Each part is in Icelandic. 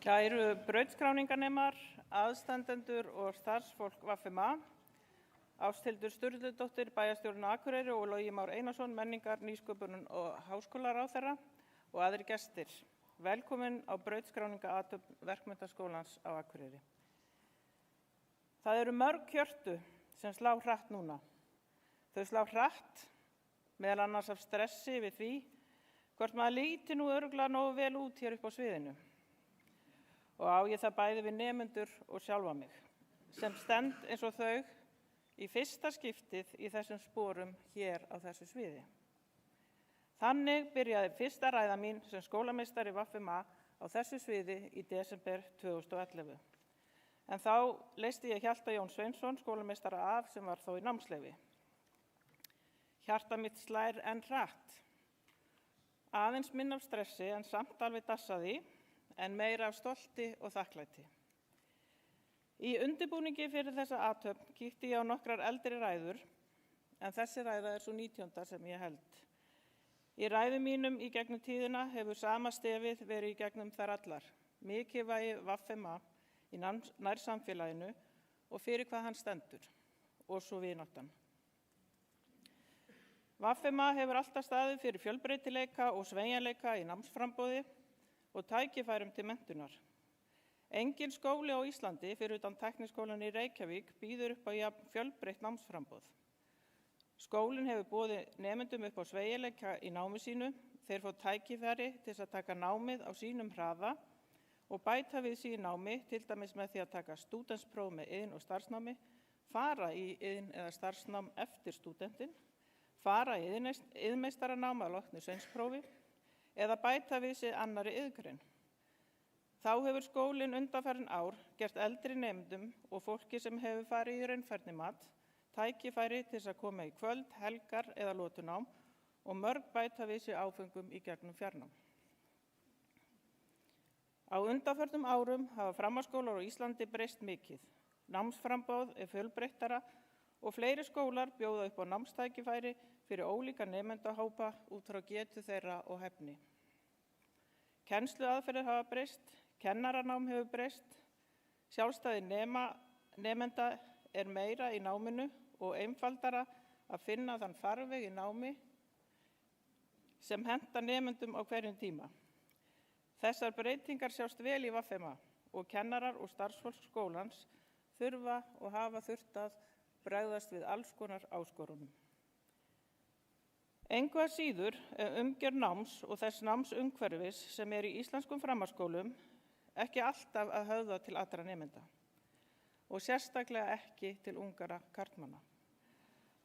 Kæru brautskráningarnemar, aðstandendur og starfsfólk VFMA, Ásthildur Sturludóttir, bæjarstjórinn á Akureyri og Logi Már Einarsson, menningar, nýsköpunar og háskólaráðherra og aðrir gestir. Velkomin á brautskráninga-athöfn Verkmenntaskólans á Akureyri. Það eru mörg hjörtu sem slá hratt núna. Þau slá hratt, meðal annars af stressi við því hvort maður líti nú örugglega nógu vel út hér upp á sviðinu. Og á ég það bæði við nemendur og sjálfa mig, sem stend eins og þau í fyrsta skiptið í þessum sporum hér á þessu sviði. Þannig byrjaði fyrsta ræða mín sem skólameistari VFMA á þessu sviði í desember 2011. En þá leysti ég Hjalta Jón Sveinsson, skólameistara af, sem var þó í námsleyfi. Hjarta mitt slær enn hratt. Aðeins minna af stressi en samt alveg dassaði, en meira af stolti og þakklæti. Í undirbúningi fyrir þessa athöfn kíkti ég á nokkrar eldri ræður, en þessi ræða er svo 19. sem ég held. Í ræðum mínum í gegnum tíðina hefur sama stefið verið í gegnum þær allar, mikilvægi VFMA í nærsamfélaginu og fyrir hvað hann stendur, og svo vináttan. VFMA hefur alltaf staðið fyrir fjölbreytileika og sveigjanleika í námsframboði og tækifærum til menntunar. Engin skóli á Íslandi, fyrir utan Tækniskólann í Reykjavík, býður upp á jafn fjölbreytt námsframboð. Skólinn hefur boðið nemendum upp á sveigjanleika í námi sínu, þeir fá tækifæri til að taka námið á sínum hraða og bæta við sig í námi, til dæmis með því að taka stúdentspróf með iðn- og starfsnámi, fara í iðn- eða starfsnám eftir stúdentinn, fara í iðnmeistaranám að loknu sveinsprófi eða bæta við sig annarri iðngrein. Þá hefur skólinn undanfarin ár gert eldri nemendum og fólki sem hefur farið í raunfærnimat tækifæri til að koma í kvöld, helgar eða lotunám og mörg bæta við sig áfengum í gegnum fjarnám. Á undanförnum árum hafa framhaldsskólar á Íslandi breyst mikið. Námsframboð er fjölbreyttara og fleiri skólar bjóða upp á námstækifæri fyrir ólíka nemendahópa út frá getu þeirra og hæfni. Kennsluaðferðir hafa breyst, kennaranám hefur breyst, sjálfstæði nemenda er meira í náminu og einfaldara að finna þann farveg í námi sem henta nemendum á hverjum tíma. Þessar breytingar sjást vel í VFMA og kennarar og starfsfólk skólans þurfa og hafa þurft að bregðast við alls konar áskorunum. Engu að síður umgjörð náms og þess námsumhverfis sem er í íslenskum framhaldsskólum ekki alltaf að höfða til allra nemenda og sérstaklega ekki til ungara karlmanna.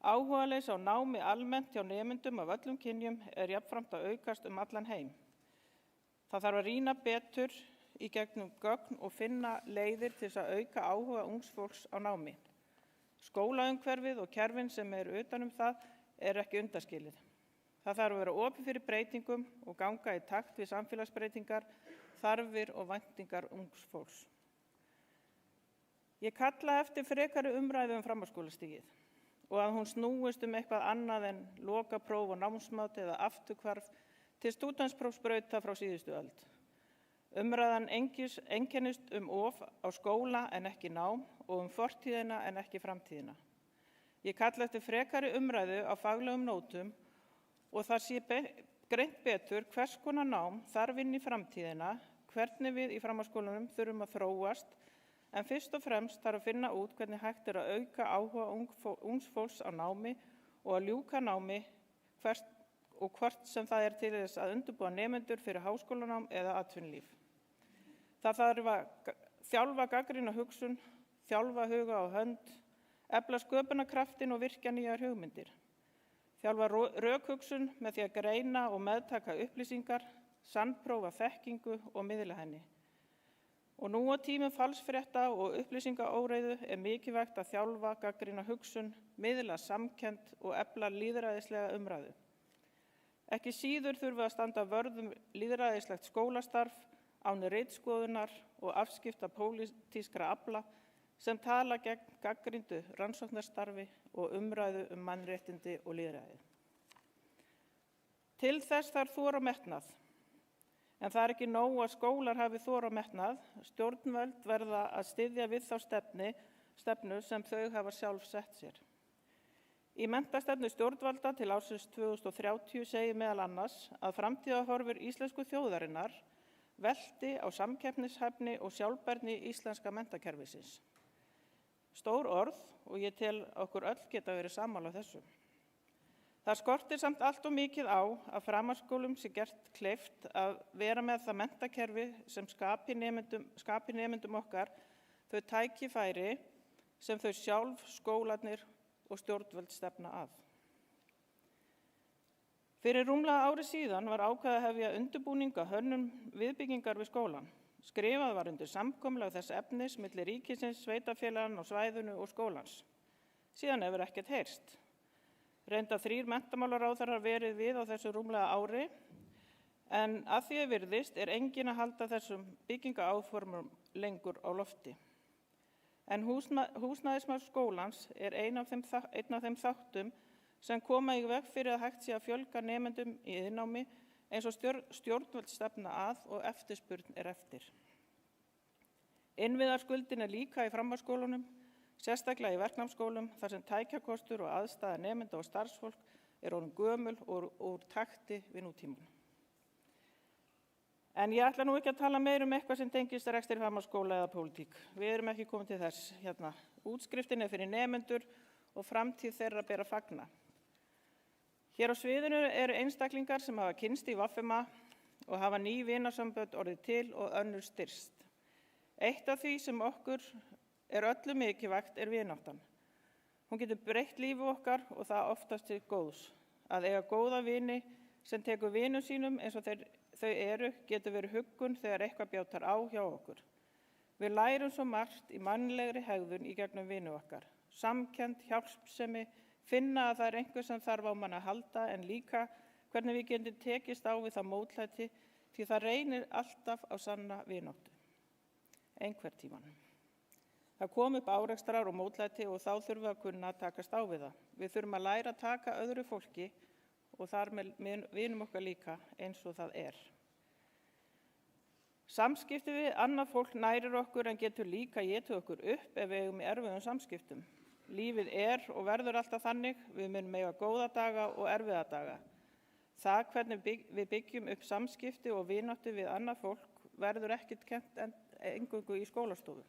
Áhugaleysi á námi almennt hjá nemendum af öllum kynjum er jafnframt að aukast allan heim. Það þarf að rýna betur í gegnum gögn og finna leiðir til að auka áhuga ungs fólks á námi. Skólaumhverfið og kerfin sem eru utan það er ekki undanskilið. Það þarf að vera opið fyrir breytingum og ganga í takt við samfélagsbreytingar, þarfir og væntingar ungs fólks. Ég kalla eftir frekari umræðu framhaldsskólastigið og að hún snúist eitthvað annað en lokapróf og námsmat eða afturhvarf til stúdentsprófsbrauta frá síðustu öld. Umræðan einkennist of á skóla en ekki nám og fortíðina en ekki framtíðina. Ég kalla eftir frekari umræðu á faglegum nótum og það sé greint betur hvers konar nám þarf inn í framtíðina, hvernig við í framhaldsskólanum þurfum að þróast, en fyrst og fremst þarf að finna út hvernig hægt er að auka áhuga ungs fólks á námi og að ljúka námi og hvort sem það er til þess að undirbúa nemendur fyrir háskólanám eða atvinnulíf. Það þarf að þjálfa gagnrýna hugsun, þjálfa huga og hönd, efla sköpunarkraftin og virkja nýjar hugmyndir. Þjálfa rökhugsun með því að greina og meðtaka upplýsingar, sannprófa þekkingu og miðla henni. Og nú á tímum falsfrétta og upplýsingaóreiðu er mikilvægt að þjálfa gagnrýna hugsun, miðla samkennd og efla lýðræðislega umræðu. Ekki síður þurfum við að standa vörð lýðræðislegt skólastarf, án ritskoðunar og afskipta pólitískra afla sem tala gegn gagnrýndu rannsóknarstarfi og umræðu mannréttindi og lýðræði. Til þess þarf þor og metnað. En það ekki nóg að skólar hafi þor og metnað, stjórnvöld verða að styðja við þá stefnu sem þau hafa sjálf sett sér. Í menntastefnu stjórnvalda til ársins 2030 segir meðal annars að framtíðarhorfur íslensku þjóðarinnar velti á samkeppnishæfni og sjálfbærni íslenska menntakerfisins. Stór orð og ég tel okkur öll geta verið sammála þessu. Það skortir samt allt og mikið á að framhaldsskólum sé gert kleift að vera með það menntakerfi sem skapi nemendum okkar þau tækifæri sem þau sjálf, skólarnir og stjórnvöld stefna að. Fyrir rúmlega ári síðan var ákveðið að hefja undirbúning að hönnun viðbyggingar við skólann. Skrifað var undir samkomulag þess efnis milli ríkisins, sveitarfélaganna á svæðinu og skólans. Síðan hefur ekkert heyrst. Reynda 3 menntamálaráðherrar verið við á þessu rúmlega ári, en að því virðist enginn að halda þessum byggingaáformum lengur á lofti. En húsnæðismál skólans einn af þeim þáttum sem koma í veg fyrir að hægt sé að fjölga nemendum í iðnnámi eins og stjórnvöld stefna að og eftirspurn eftir. Innviðarskuldin líka í framhaldsskólunum, sérstaklega í verknámsskólum þar sem tækjakostur og aðstaða nemenda og starfsfólk orðin gömul og úr takti við nútímann. En ég ætla nú ekki að tala meira eitthvað sem tengist rekstri framhaldsskóla eða pólitík. Við erum ekki komin til þess hérna. Útskriftin fyrir nemendur og framtíð þeirra ber að fagna. Hér á sviðinu eru einstaklingar sem hafa kynnst í VFMA og hafa ný vinasambönd orðið til og önnur styrst. Eitt af því sem okkur öllu mikilvægt vináttan. Hún getur breytt lífi okkar og það oftast til góðs. Að eiga góða vini sem tekur vinum sínum eins og þau eru getur verið huggun þegar eitthvað bjátar á hjá okkur. Við lærum svo margt í mannlegri hegðun í gegnum vini okkar. Samkennd, hjálpsemi, finna að það einhver sem þarf á mann að halda en líka hvernig við getum tekist á við það mótlæti því það reynir alltaf á sanna vináttu. Einhvern tímann. Það kom upp árekstrar og mótlæti og þá þurfum við að kunna að takast á við það. Við þurfum að læra að taka öðru fólki og þar með vinum okkar líka eins og það er. Samskipti við annað fólk nærir okkur en getur líka étið okkur upp ef við eigum í erfiðum samskiptum. Lífið og verður alltaf þannig, við munum eiga góða daga og erfiða daga. Það hvernig við byggjum upp samskipti og vináttu við annað fólk verður ekkert kennt eingöngu í skólastofu.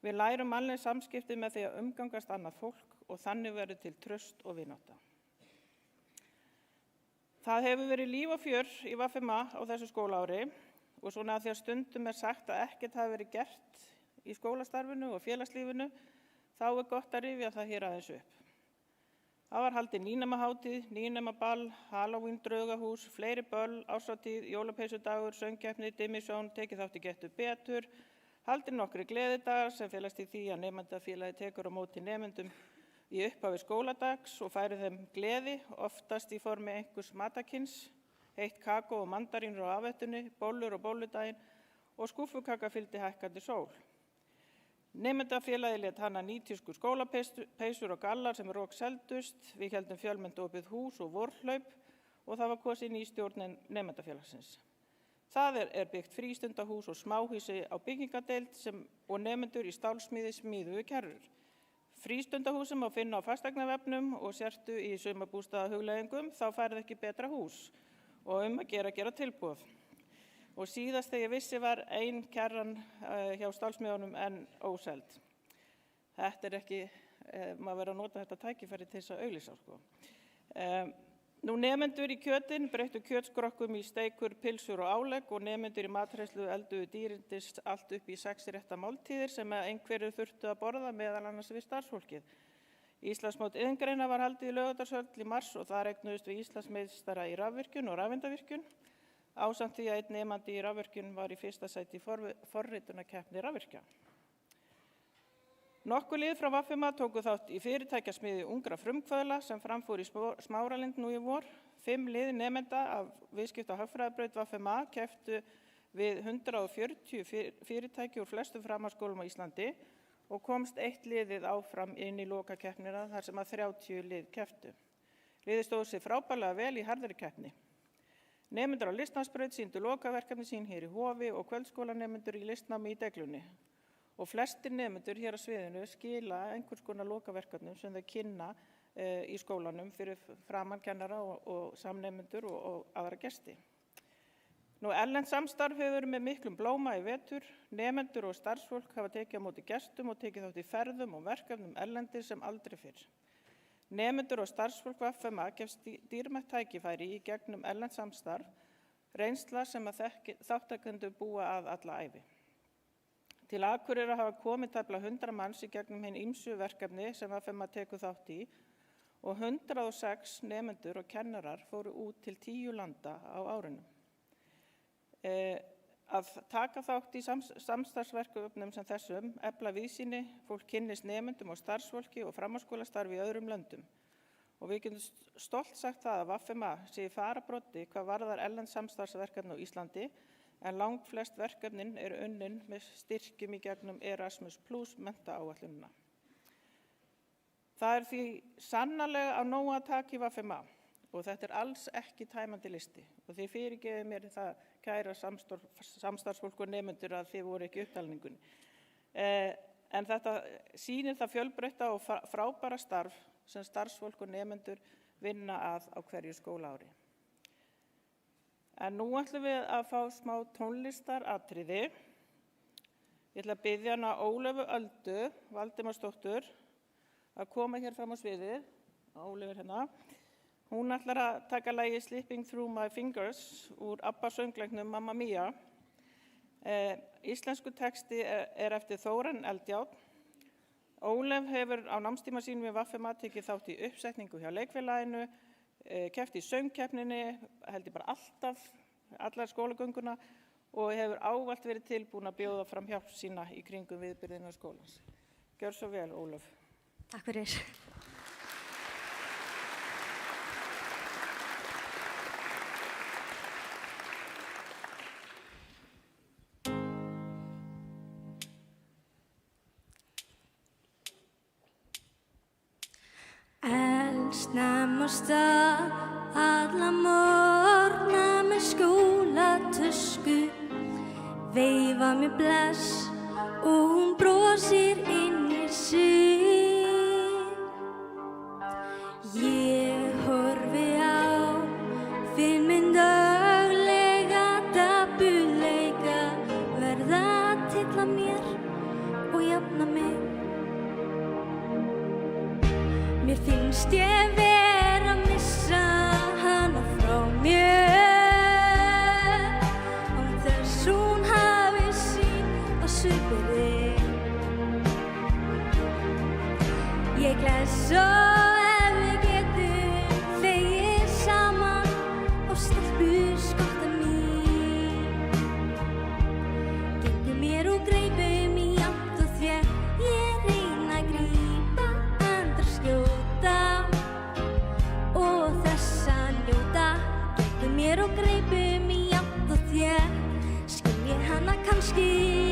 Við lærum mannleg samskipti með því að umgangast annað fólk og þannig verður til traust og vinátta. Það hefur verið líf og fjör í VFMA á þessu skólaári og svona að því að stundum sagt að ekkert hafi verið gert í skólastarfinu og félagslífinu, þá gott að rifja það hér aðeins upp. Það var haldið nýnemahátíð, nýnemaball, Halloween draugahús, fleiri böll, árshátíð, jólapeysudagur, söngkeppni, dimmisjón, tekið þátt í Gettu betur, haldið nokkrir gleðidagar sem felast í því að nemendafélagið tekur á móti nemendum í upphafi skóladags og færir þeim gleði, oftast í formi einhvers matarkyns, heitt kakó og mandarínur á afettunni, bollur og bolludaginn og skúffukaka fylgdi hækkandi sól. Nemendafélagið lét hanna nýtísku skólapeysur og gallar sem rokseldust, við héldum fjölmennt opið hús og vorhlaup og það var kosin í stjórn nemendafélagsins. Það byggt frístundahús og smáhúsi á byggingadeild og nemendur í stálsmíði smíðuðu kerrur. Frístundahúsum má finna á fasteignavefnum og sértu í sumarbústaðahugleiðingum þá færðu ekki betra hús og að gera tilboð. Og síðast þegar ég vissi var ein kerran hjá stálsmíðunum en óseld. Þetta ekki, maður verður að nota þetta tækifæri til þess að auglýsa sko. Nú nemendur í kjötin breyttu kjötskrokkum í steikur, pilsur og álegg og nemendur í matreiðslu elduðu dýrindist allt upp í 6 rétta máltíðir sem einhverju þurftu að borða meðal annars við starfsfólkið. Íslandsmót iðngreina var haldið í Laugardalshöll í mars og þar eignuðust við Íslandsmeistara í rafvirkjun og rafeindavirkjun. Ásamt því að einn nemandi í rafvirkjun var í fyrsta sæti í forritunarkeppni rafvirkja. Nokkur lið frá VFMA tóku þátt í fyrirtækjasmiðju ungra frumkvöðla sem framfór í Smáralind nú í vor. 5 lið nemenda af viðskipta- og hagfræðibraut VFMA kepptu við 140 fyrirtæki úr flestum framhaldsskólum á Íslandi og komst 1 liðið áfram inn í lokakeppnina þar sem að 30 lið kepptu. Liðið stóð sig frábærlega vel í harðri keppni. Nemendur á listnámsbraut sýndu lokaverkefni sín hér í Hofi og kvöldskólanemendur í listnámi í Deglunni. Og flestir nemendur hér á sviðinu skila einhvers konar lokaverkefnum sem þau kynna í skólanum fyrir framan kennara og samnemendur og aðra gesti. Erlent samstarf hefur verið með miklum blóma í vetur. Nemendur og starfsfólk hafa tekið á móti gestum og tekið þátt í ferðum og verkefnum erlendis sem aldrei fyrr. Nemendur og starfsfólk VFMA gefst dýrmætt tækifæri í gegnum erlent samstarf, reynsla sem að þátttakendur búa að alla ævi. Til Akureyrar hafa komið tæplega 100 manns í gegnum hin ýmsu verkefni sem VFMA tekur þátt í og 106 nemendur og kennarar fóru út til 10 landa á árinu. Að taka þátt í samstarfsverkefnum sem þessum efla víðsýni, fólk kynnist nemendum og starfsfólki og framhaldsskólastarfi í öðrum löndum. Og við getum stolt sagt það að VFMA sé í fararbroddi hvað varðar erlend samstarfsverkefni á Íslandi, en langflest verkefnin eru unnin með styrkjum í gegnum Erasmus+ menntaáætlunina. Það því sannarlega á nógu að taka í VFMA og þetta alls ekki tæmandi listi og því fyrirgefið mér það kæra samstarfsfólk og nemendur að þið voru ekki í upptalningunni. En þetta sýnir það fjölbreytta og frábæra starf sem starfsfólk og nemendur vinna að á hverju skólaári. En nú ætlum við að fá smá tónlistaratriði. Ég ætla að biðja hana Ólöfu Öldu Valdimarsdóttur að koma hér fram á sviðið. Ólöfu hérna. Hún ætlar að taka lagið Slipping Through My Fingers úr ABBA-söngleiknum Mamma Mia. Íslensku texti eftir Þóran Eldjárn. Ólöf hefur á námstíma sínum við VFMA tekið þátt í uppsetningu hjá leikfélaginu, keppt í söngkeppninni, held ég bara alltaf, allar skólagönguna og hefur ávallt verið tilbúin að bjóða fram hjálp sína í kringum viðburðina skólans. Gjör svo vel, Ólöf. Takk fyrir. Snemma á stað, alla morgna með skólatösku, veifa mér bless og hún brosir inn í sig. Ég horfi á, finn minn daglega dapurleika verða til að mér og jafna mig. Mér finnst ég vera að missa hana frá mér án þess hún hafi sín á svipinn. Ég gleðst svo ef við getum hlegið saman og stelpur skotta mín. Gengum mér og greipum í átt og þétt, ég reyna að grípa andra skjóta og þessa njóta. Gengum mér og greipum í átt og þétt, skil ég hana kannski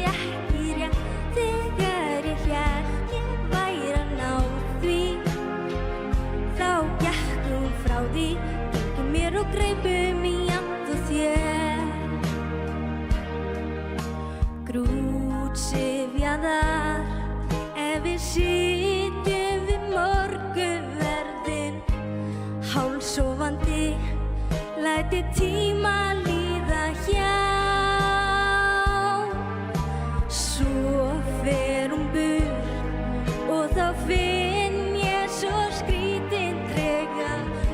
ekki rétt þegar ég hélt ég væri að ná því. Þá gekk hún frá því, gengum mér og greipum í átt og þétt. Grútsifjaðar ef við sitjum við morgunverðinn, hálfsofandi læt ég tíma líða hjá. Svo fer hún burt og þá finn ég svo skrítinn trega,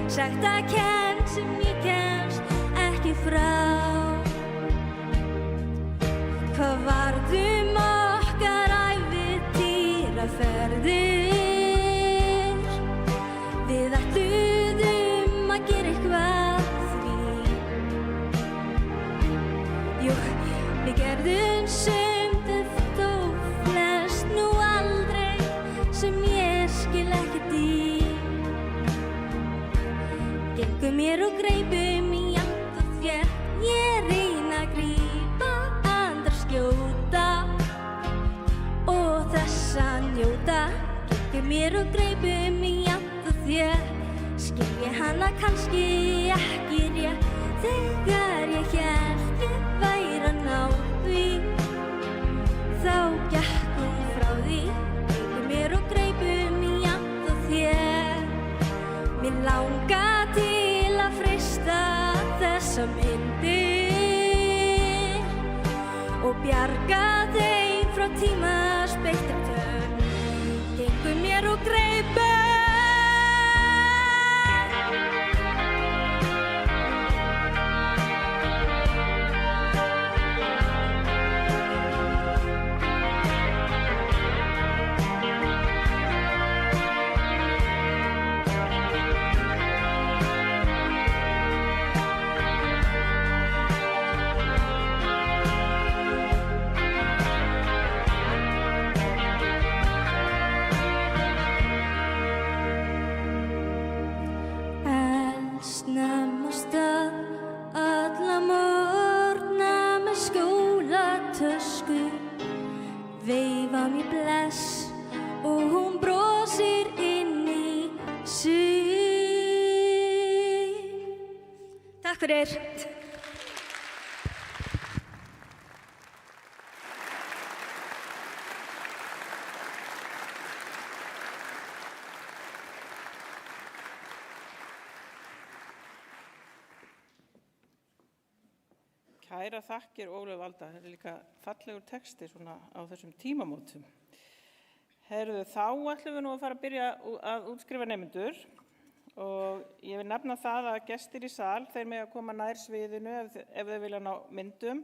sagtakennd sem ég kemst ekki frá. Hvað varð okkar ævintýraferðir? Við ætluðum að gera eitthvað því. Jú, við gerðum sumt en þó flest nú aldrei sem ég skil ekkert í. Gengum mér og greipum í átt og þétt, ég reyna að grípa andra skjóta og þessa njóta. Gengum mér og greipum í átt og þétt, skil ég hana kannski ekki rétt Þegar ég hélt ég væri að ná því, þá gekk hún frá því, greip mér og greip mig jafnt og þétt. Mig langar til að freista þessa myndir og bjarga þeim frá tímaspeyttri tönn. Gengur mér og greip snemma af stað alla morgna með skólatösku, veifa mér bless og hún brosir inn í sig. Takk fyrir. Kæra þakkir, Ólöf Alda. Þetta líka fallegur texti svona á þessum tímamótum. Heyrðu, þá ætlum við nú að fara að byrja að útskrifa nemendur og ég vil nefna það að gestir í sal, þeir mega koma nær sviðinu ef þeir vilja ná myndum.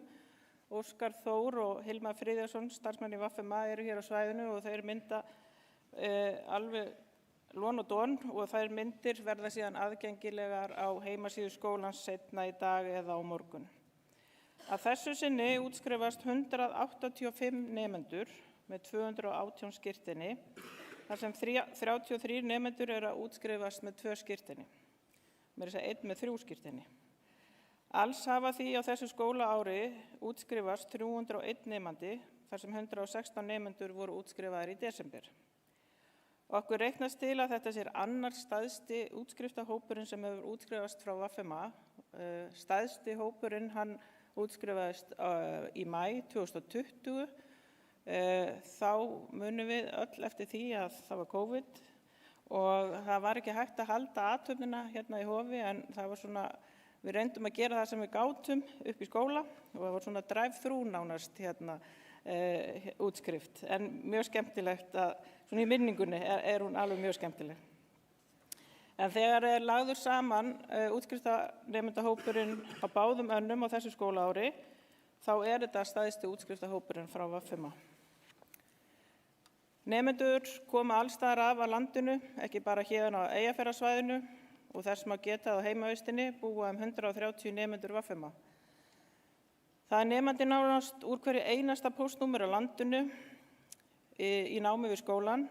Óskar Þór og Hilmar Friðjónsson, starfsmenn í VFMA, eru hér á svæðinu og þeir mynda alveg lon og don og þær myndir verða síðan aðgengilegar á heimasíðu skólans seinna í dag eða á morgun. Að þessu sinni útskrifast 185 nemendur með 218 skírteini, þar sem 33 nemendur eru að útskrifast með 2 skírteini, með þess að 1 með 3 skírteini. Alls hafa því á þessu skólaári útskrifast 301 nemandi, þar sem 116 nemendur voru útskrifaðir í desember. Okkur reiknast til að þetta sé annar stærsti útskriftahópurinn sem hefur útskrifast frá VFMA. Stærsti hópurinn hann útskrifaðist í maí 2020. Þá munum við öll eftir því að það var COVID og það var ekki hægt að halda athöfnina hérna í Hofi, en það var svona, við reyndum að gera það sem við gátum upp í skóla og það var svona drive-thru nánast hérna útskrift, en mjög skemmtilegt að, svona í minningunni er hún alveg mjög skemmtileg. En þegar lagður saman útskriftanemendahópurinn á báðum önnum á þessu skólaári, þá þetta stærsti útskriftahópurinn frá VFMA. Nemendur koma alls staðar af landinu, ekki bara hérna á Eyjafjarðarsvæðinu og þess má geta á heimavistinni búa 130 nemendur VFMA. Það nemandi nánast úr hverju einasta póstnúmer á landinu í námi við skólan.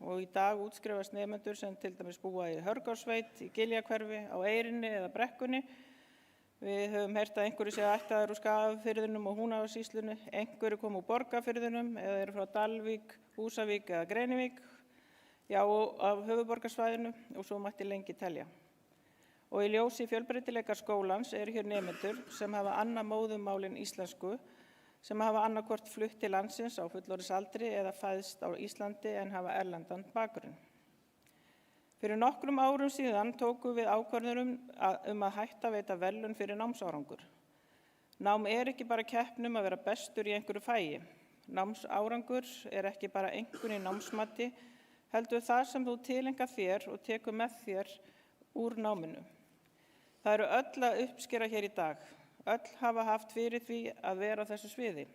Og í dag útskrifast nemendur sem til dæmis búa í Hörgársveit, í Giljahverfi, á Eyrinni eða Brekkunni. Við höfum heyrt að einhverju séu ættaðir úr Skagafirðinum og Húnavatnssýslunni, einhverju komu úr Borgarfirðinum eða eru frá Dalvík, Húsavík eða Grenivík, já og af höfuðborgarsvæðinu og svo mætti lengi telja. Og í ljósi fjölbreytileika skólans eru hér nemendur sem hafa annað móðurmál en íslensku, sem hafa annarkvort flutt til landsins á fullorðinsaldri eða fæðst á Íslandi en hafa erlendan bakgrunn. Fyrir nokkrum árum síðan tókum við ákvörðun að hætta að veita verðlaun fyrir námsárangur. Nám ekki bara keppnum að vera bestur í einhverju fagi. Námsárangur ekki bara einhvern í námsmati, heldur það sem þú tileinkar þér og tekur með þér úr náminu. Það eru öll að uppskera hér í dag. Öll hafa haft fyrir því að vera á þessu sviði.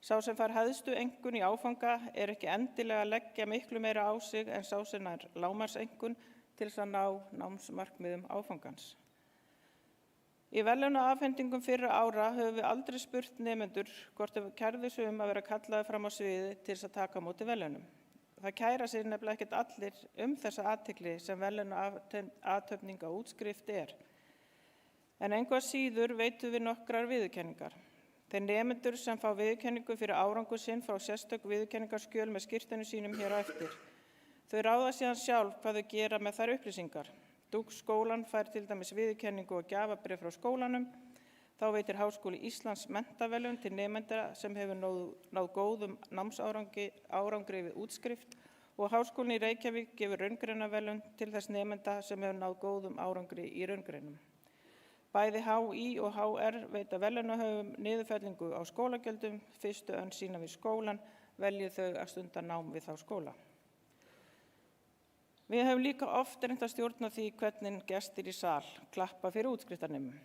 Sá sem fær hæstu einkunn í áfanga ekki endilega að leggja miklu meira á sig en sá sem nær lágmarkseinkunn til þess að ná námsmarkmiðum áfangans. Í verðlaunaafhendingum fyrra ára höfum við aldrei spurt nemendur hvort þau kærðu sig að vera kallaðir fram á sviði til þess að taka á móti verðlaunum. Það kæra sig nefnilega ekkert allir þessa athygli sem verðlaunaathöfning á útskrift En einhvað síður veitum við nokkrar viðurkenningar. Þeir nemendur sem fá viðurkenningu fyrir árangur sinn fá sérstök viðurkenningarskjöl með skírteinum sínum hér á eftir. Þau ráða síðan sjálf hvað þau gera með þær upplýsingar. DUG-skólan fær til dæmis viðurkenningu og gjafabréf frá skólanum. Þá veitir Háskóli Íslands menntaverðlaun til nemenda sem hefur náð góðum námsárangri við útskrift og Háskólinn í Reykjavík gefur raungreinaverðlaun til þess nemenda sem hefur náð góðum árangri í raungreinum. Bæði HÍ og HR veita verðlaunahöfum niðurfellingu á skólagjöldum fyrstu önn sína við skólann velji þau að stunda nám við þá skóla. Við höfum líka oft reynt að stjórna því hvernig gestir í sal klappa fyrir útskriftarnemum.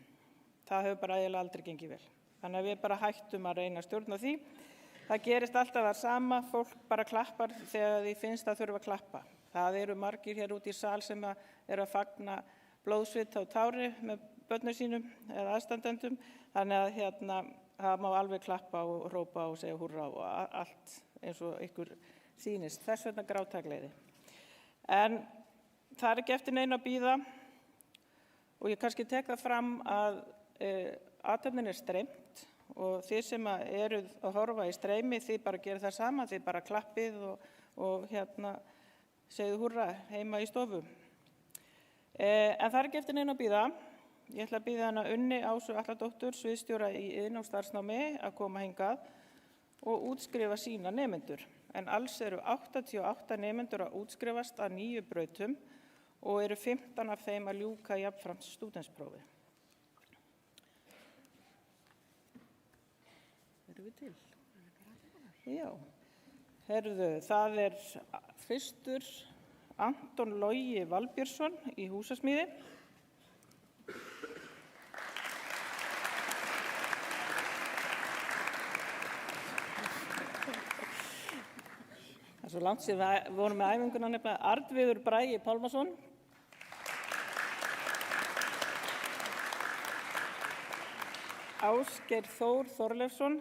Það hefur bara eiginlega aldrei gengið vel. Þannig að við bara hættum að reyna að stjórna því. Það gerist alltaf það sama, fólk bara klappar þegar því finnst að þurfa að klappa. Það eru margir hér út í sal sem eru að fagna blóðsvita og tári með börnum sínum eða aðstandendum. Þannig að það má alveg klappa og hrópa og segja húrra og allt eins og ykkur sýnist. Þess vegna grátagleiði. En það er ekki eftir neina að bíða og ég kannski tek það fram að athöfnin streymt og þið sem eruð að horfa í streymi, þið bara gerir það sama, þið bara klappið og segðu húrra heima í stofu. En það er ekki eftir neina að bíða. Ég ætla að bíða hana Unni Ásu Atladóttur, sviðsstjóra í iðn- og starfsnámi, að koma hingað og útskrifa sína nemendur. En alls eru 88 nemendur að útskrifast að 9 brautum og eru 15 af þeim að ljúka jafnframt stúdentsprófi. Erum við til? Já. Herðu, það er fyrstur Anton Logi Valbjörnsson í húsasmíði. Það er svo langt síðan við vorum með æfinguna nefnilega Arnviður Bragi Pálmason. Ásgeir Þór Þorleifsson.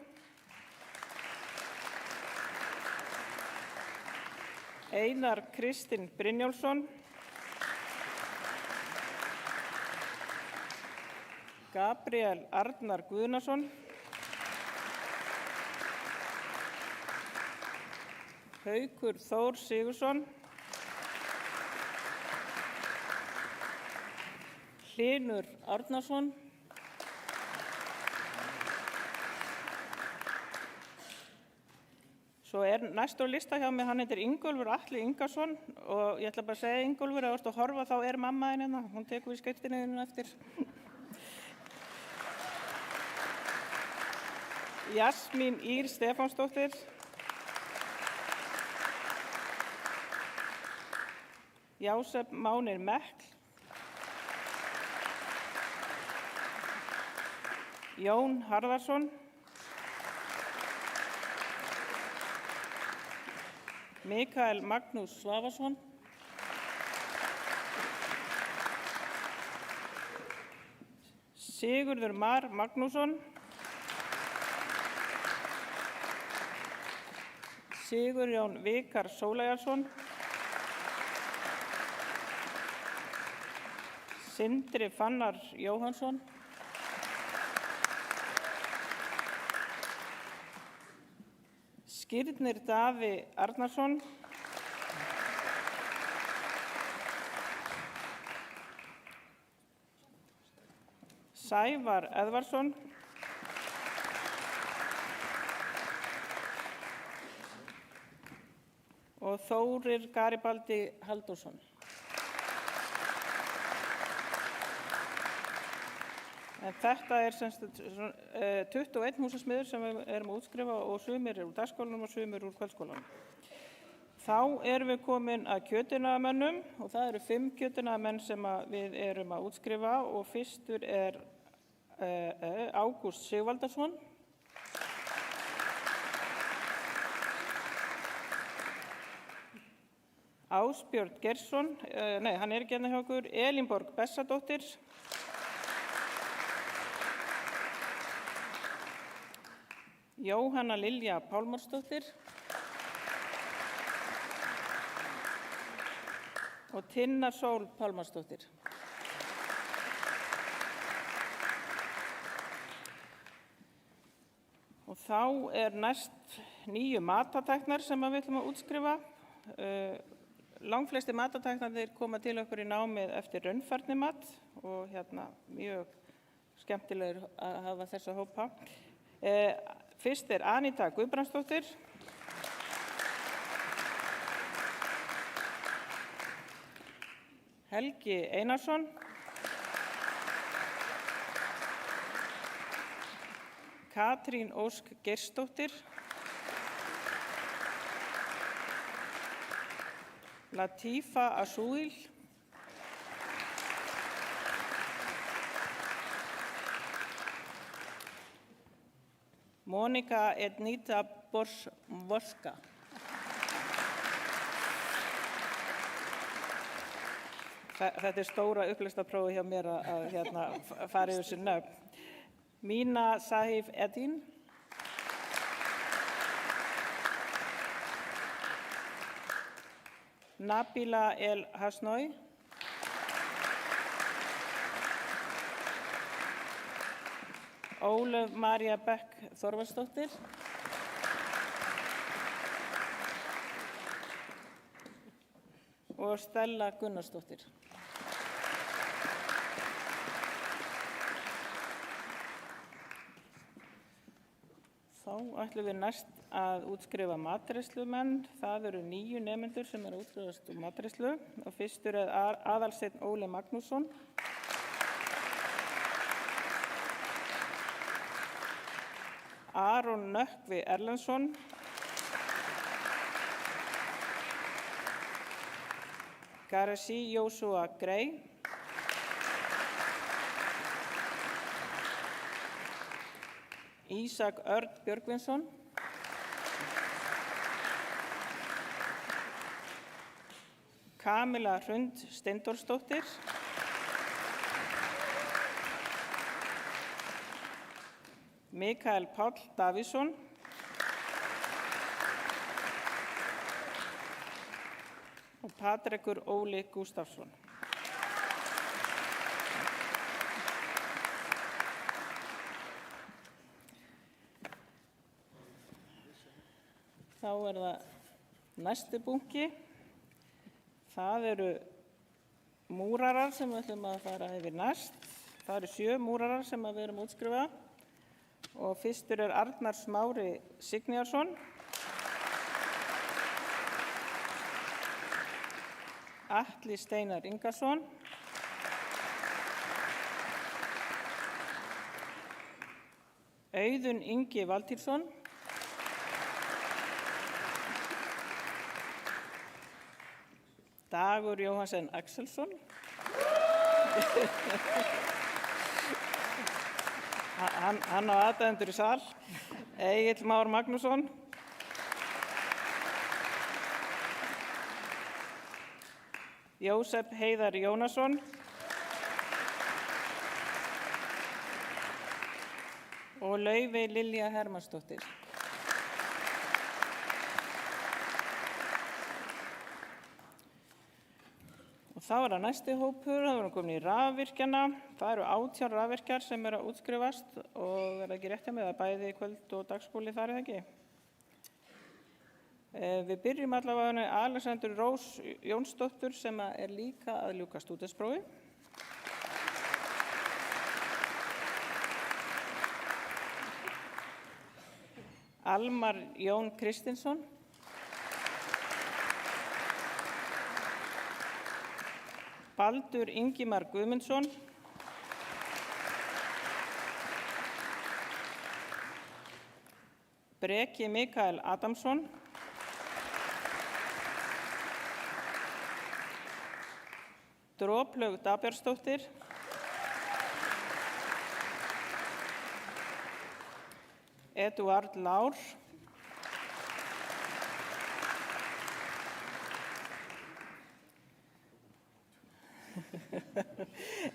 Einar Kristinn Brynjólfsson. Gabriel Arnar Guðnason. Haukur Þór Sigursson. Hlynur Árnason. Svo næst á lista hjá mig, hann heitir Ingólfur Atli Ingarsson og ég ætla bara að segja Ingólfur, ef þú ert að horfa þá er mamma þín hérna, hún tekur við skeytinu eftir. Jasmín Ír Stefánsdóttir. Jásef Mánir Mekl. Jón Harðarsson. Mikael Magnús Svavarsson. Sigurður Mar Magnússon. Sigurjón Vikar Sóleyjarsson. Sindri Fannar Jóhannsson. Skírnir Daði Arnarsson. Sævar Eðvarsson. Og Þórir Garibaldi Halldórsson. En þetta er 21 húsasmiður sem við erum að útskrifa og sumir úr dagskólanum og sumir úr kvöldskólanum. Þá erum við komin að kjötiðnaðarmönnum og það eru 5 kjötiðnaðarmenn sem við erum að útskrifa og fyrstur er Ágúst Sigvaldason. Ásbjörn Geirsson, hann er ekki hérna hjá okkur, Elínborg Bessadóttir. Jóhanna Lilja Pálmarsdóttir og Tinna Sól Pálmarsdóttir. Og þá er næst 9 matatæknar sem við ætlum að útskrifa. langflesti matartæknarnir koma til okkur í námið eftir raunfærnimat og mjög skemmtilegur að hafa þessa hópa. Fyrst Anita Guðbrandsdóttir. Helgi Einarsson. Katrín Ósk Geirsdóttir. Latifa Asúil. Monika Ednita Borska. Þetta stóra upplestaprófi hjá mér að fara yfir þessi nöfn. Mina Sahif Edin. Nabila El Hasnoi. Ólöf María Beck Þorvaldsdóttir. Og Stella Gunnarsdóttir. Þá ætlum við næst að útskrifa matreiðslumenn. Það eru 9 nemendur sem að útskrifast úr matreiðslu og fyrstur Aðalsteinn Óli Magnússon. Aron Nökkvi Erlendsson. Garasi Jósúa Grey. Ísak Örn Björgvinsson. Kamila Hrund Steindórsdóttir. Mikael Páll Davíðsson. Og Patrekur Óli Gústafsson. Þá það næsti bunki. Það eru múrarar sem við ætlum að fara yfir næst. Það eru 7 múrarar sem við erum að útskrifa. Og fyrstur Arnar Smári Signíarsson. Atli Steinar Ingarsson. Auðun Ingi Valtýrsson. Dagur Jóhansen Axelsson. Hann á aðdáendur í sal. Egill Már Magnússon. Jósef Heiðar Jónasson. Og Laufey Lilja Hermannsdóttir. Og þá það næsti hópur, það voru komin í rafvirkjana. Það eru 18 rafvirkjar sem eru að útskrifast og það ekki rétt hjá mig, það bæði kvöld- og dagskóli þar ekki. Við byrjum allavega Alexander Rós Jónsdóttur sem líka að ljúka stúdentsprófi. Almar Jón Kristinsson. Baldur Ingimar Guðmundsson. Breki Mikael Adamsson. Droplaug Dagbjörnsdóttir. Eduard Lár.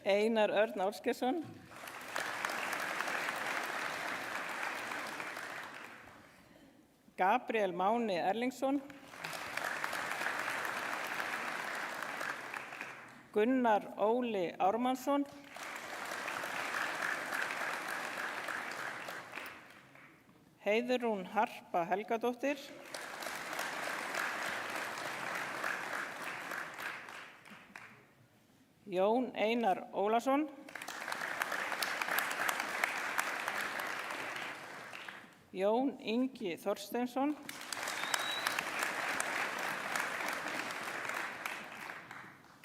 Einar Örn Ásgeirsson. Gabriel Máni Erlingsson. Gunnar Óli Ármannsson. Heiðrún Harpa Helgadóttir. Jón Einar Ólason, Jón Ingi Þorsteinsson,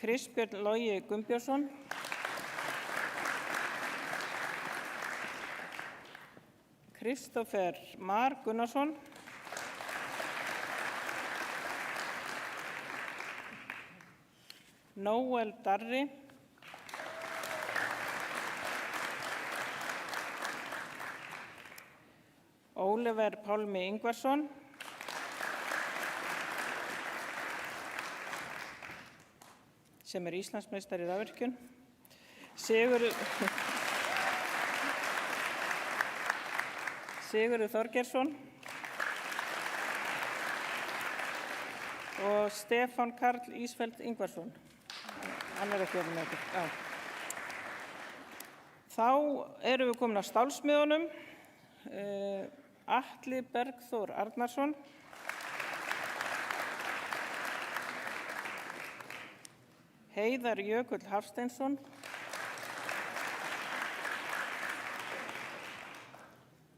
Kristbjörn Logi Gunnbjörnsson, Kristófer Mar Gunnarsson, Nóel Darri, Óliver Pálmi Ingvarsson, sem Íslandsmeistari í rafvirkjun, Sigurður Þorgeirsson og Stefán Karl Ísfeld Ingvarsson. Hann ekki með okkur. Já. Þá erum við komin að stálsmiðunum. Atli Bergþór Arnarsson, Heiðar Jökull Hafsteinsson,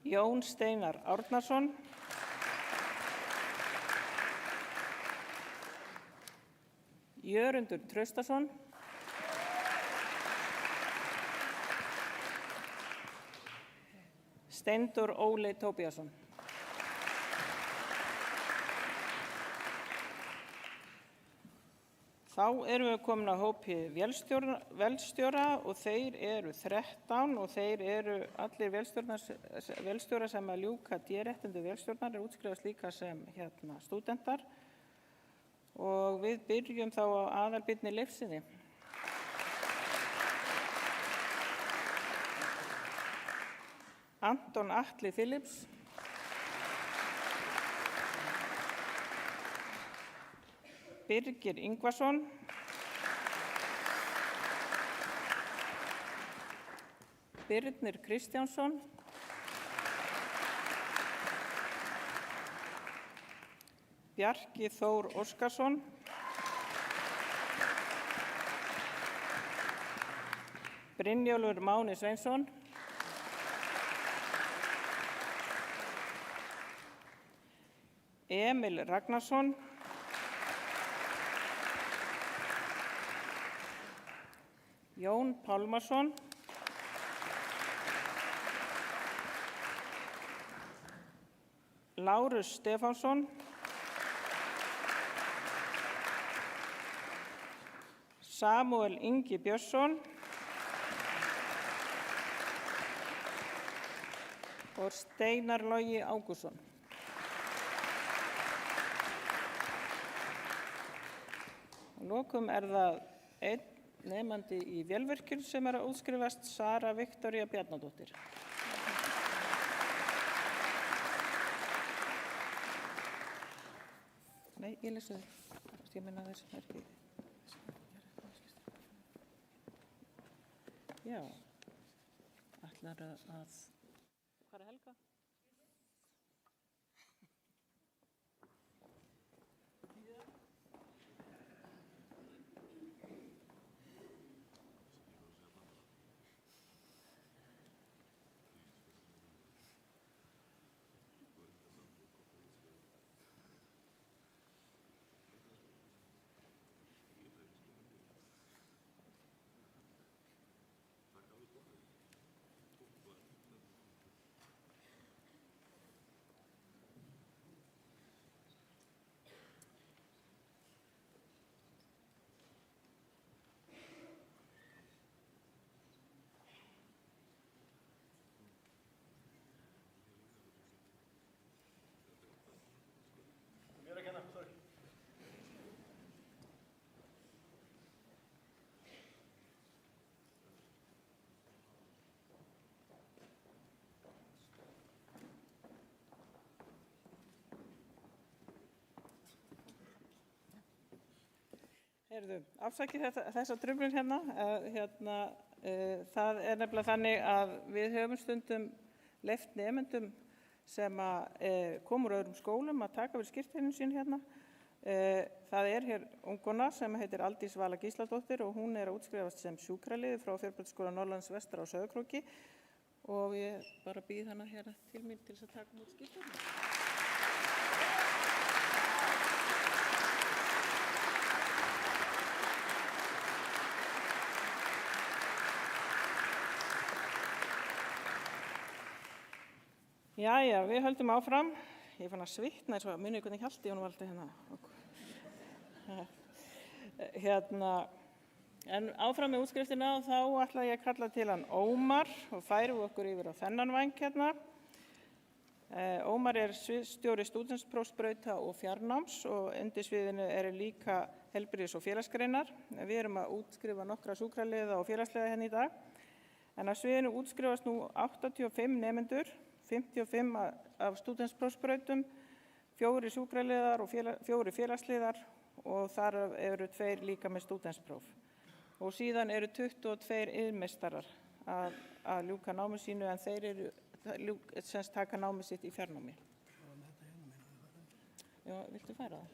Jón Steinar Árnason, Jörundur Traustason, Steindór Óli Tóbíasson. Þá erum við komin að hópi vélstjóra og þeir eru 13 og þeir eru allir vélstjórar sem að ljúka D-réttindu vélstjórnar útskrifast líka sem stúdentar og við byrjum þá á Aðalbirni Leifssyni. Anton Atli Philips, Birgir Ingvarsson, Birnir Kristjánsson, Bjarki Þór Óskarsson, Brynjólfur Máni Sveinsson, Emil Ragnarsson, Jón Pálmarsson, Lárus Stefánsson, Samúel Ingi Björnsson og Steinar Logi Ágústsson. Lokum það einn nemandi í vélvirkjun sem að útskrifast, Sara Viktoría Bjarnadóttir. Nei, ég lesi það. Ég meina þess ekki. Já, ætlar að... Hvað Helga? Afsakið þessa truflun hérna. Það nefnilega þannig að við höfum stundum leyft nemendum sem koma úr öðrum skólum að taka við skírteinum sín hérna Það hér unguna sem heitir Aldís Vala Gísladóttir og hún að útskrifast sem sjúkraliði frá Fjölbrautaskóla Norðurlands vestra á Sauðárkróki og ég bara býð hana hér til mín til þess að taka út skírteinið. Jæja, við höldum áfram. Ég fann að svitna eins og muni hvernig hjalti hún valdi En áfram með útskriftina og þá ætla ég að kalla til hann Ómar og færum okkur yfir á þennan væng hérna. Ómar stjóri stúdentsprófsbrauta og fjarnáms og undir sviðinu líka heilbrigðis- og félagsgreinar. Við erum að útskrifa nokkra sjúkraliða og félagsliða hérna í dag. En að sviðinu útskrifast nú 85 nemendur, 55 af stúdentsprófsbrautum, 4 sjúkraliðar og 4 félagsliðar og þar eru 2 líka með stúdentspróf. Og síðan eru 22 iðnmeistarar að ljúka námi sínu en þeir semst taka námi sitt í fjarnámi. Já, viltu færa það?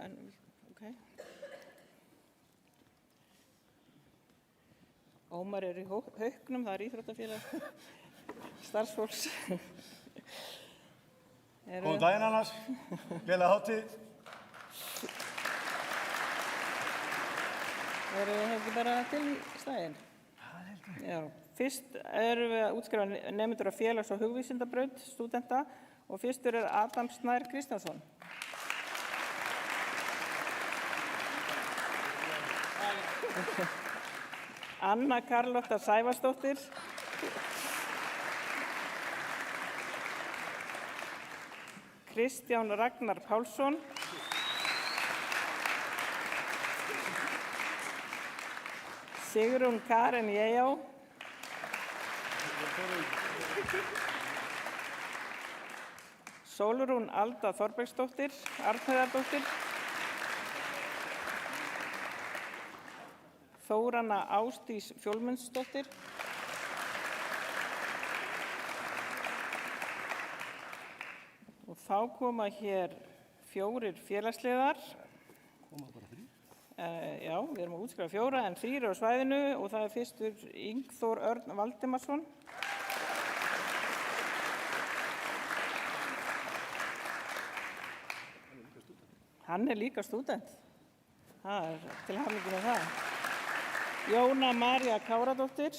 Já, ok. Ómar í Hauknum, það íþróttafélag starfsfólks. Góðan daginn annars, gleðilega hátíð. Erum við ekki bara til í staðinn? Já, fyrst erum við að útskrifa nemendur á félags- og hugvísindabraut stúdenta og fyrstur Adam Snær Kristjánsson. Anna Karlotta Sævarsdóttir. Kristján Ragnar Pálsson. Sigrún Karen Jejá. Sólrún Alda Þorbergsdóttir, Arnheiðardóttir. Þóranna Ásdís Fjólmundsdóttir. Og þá koma hér 4 félagsliðar. Já, við erum að útskrifa 4 en 3 á svæðinu og það fyrstur Ingþór Örn Valdimarsson. Hann líka stúdent. Það til hamingju með það. Jóna María Káradóttir.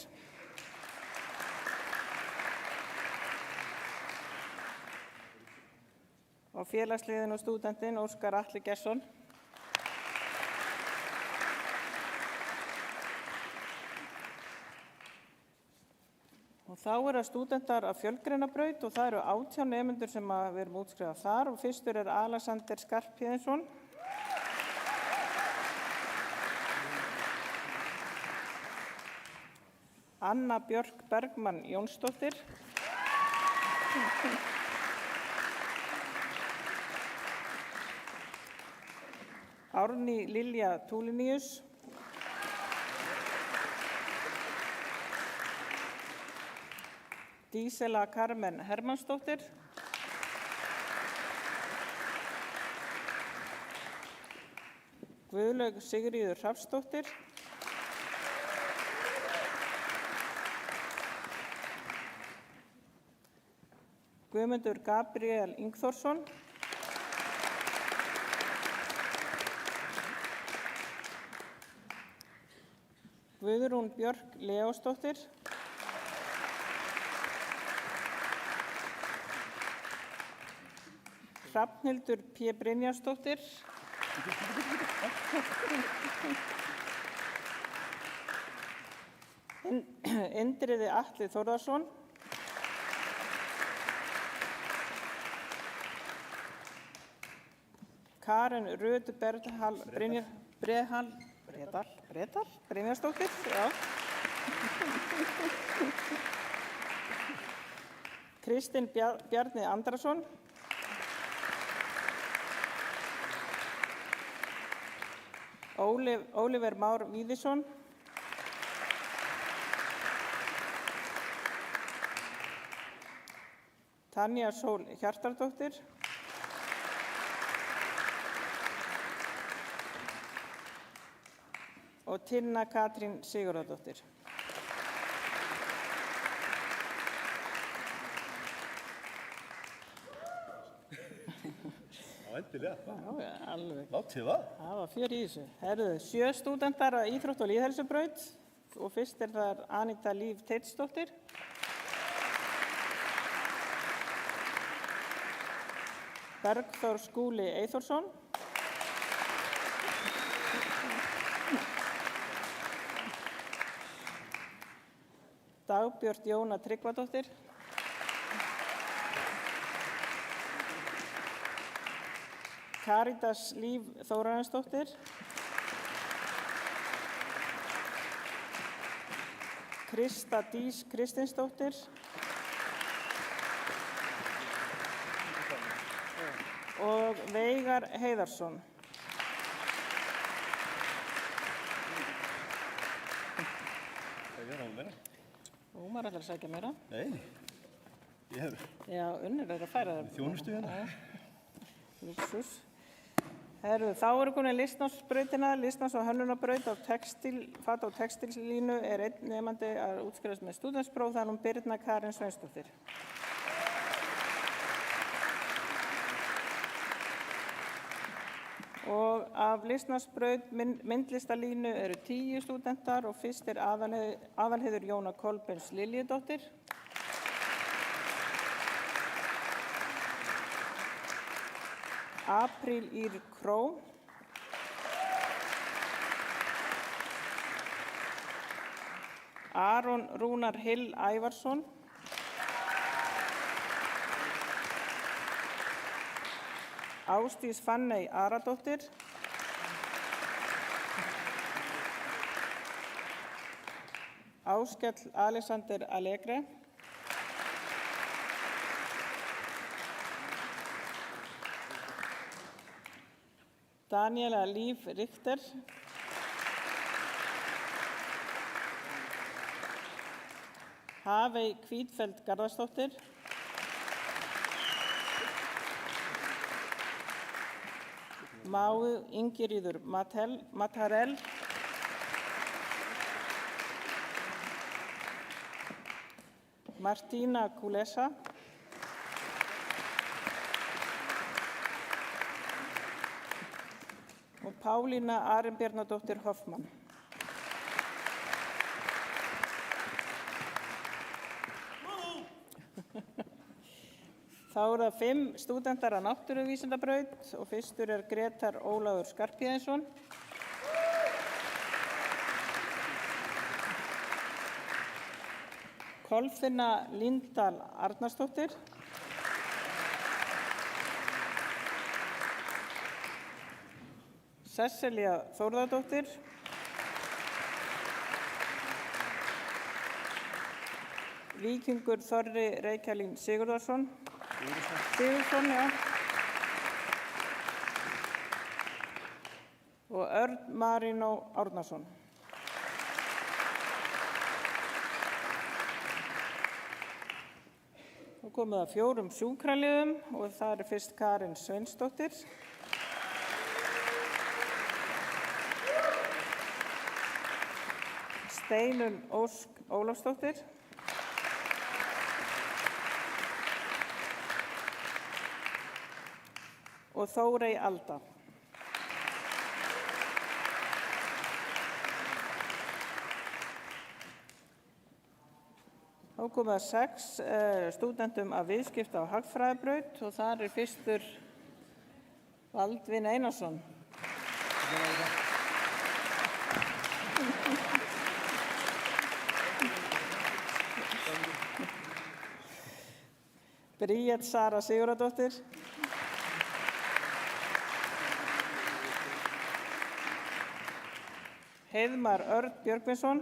Og félagsliðin og stúdentinn Óskar Atli Gesson. Og þá það stúdentar af fjölgreinabraut og það eru 18 nemendur sem við erum útskrifað þar og fyrstur Alexander Skarphéðinsson. Anna Björk Bergmann Jónsdóttir. Árný Lilja Túlinius. Dísela Carmen Hermannsdóttir. Guðlaug Sigríður Hrafnsdóttir. Guðmundur Gabriel Ingþórsson. Guðrún Björk Leósdóttir. Hrafnhildur P. Brynjarsdóttir. Indriði Atli Þórðarsson. Karen Rut Brynjarsdóttir. Já. Kristinn Bjarni Andrason. Oliver Már Víðisson. Tanja Sól Hjartardóttir. og Tinna Katrín Sigurðardóttir. Já, endilega. Já, alveg. Látið það. Það var fjör í þessu. Herðu, 7 stúdentar að íþrótt- og lýðheilsubraut og fyrst þar Anita Líf Teitsdóttir. Bergþór Skúli Eyþórsson. Dagbjört Jóna Tryggvadóttir. Karítas Líf Þórarinsdóttir. Krista Dís Kristinsdóttir. Og Veigar Heiðarsson. Það er alveg meira. Og maður ætlar að sækja meira. Nei, ég hef Já, Unnur er að færa það. þjónustu hérna. Lúxus. Herru, þá eru komin listnámsbrautina, listnáms- og hönnunarbraut á fata- og textíllínu er einn nemandi að útskrifast með stúdentspróf, það er hún Birna Karin Sveinsdóttir. Og af listnámsbraut myndlistalínu eru 10 stúdentar og fyrst er Aðalheiður Jóna Kolbeins Liljedóttir. Apríl Ír Kró. Aron Rúnar Hill Ævarsson. Ásdís Fanney Aradóttir. Áskell Alexander Allegre. Daniela Líf Richter. Hafey Hvítfeldt Garðarsdóttir. Mái Ingiríður Matarell. Martína Kulesa. Og Pálína Arinbjarnardóttir Hoffmann. Þá eru það 5 stúdentar að náttúruvísindabraut og fyrstur er Gretar Ólafur Skarphéðinsson. Kolfinna Líndal Arnarsdóttir. Sesselja Þórðardóttir. Víkingur Þorri Reykjalín Sigurðarsson. Sigurðsson, já. Og Örn Marínó Árnason. Nú komum við að 4 sjúkraliðum og það er fyrst Karin Sveinsdóttir. Steinun Ósk Ólafsdóttir. Og Þórey Alda. Þá komum við að 6 stúdentum af viðskipta- og hagfræðibraut og þar er fyrstur Baldvin Einarsson. Bríet Sara Sigurðardóttir. Heiðmar Örn Björgvinsson.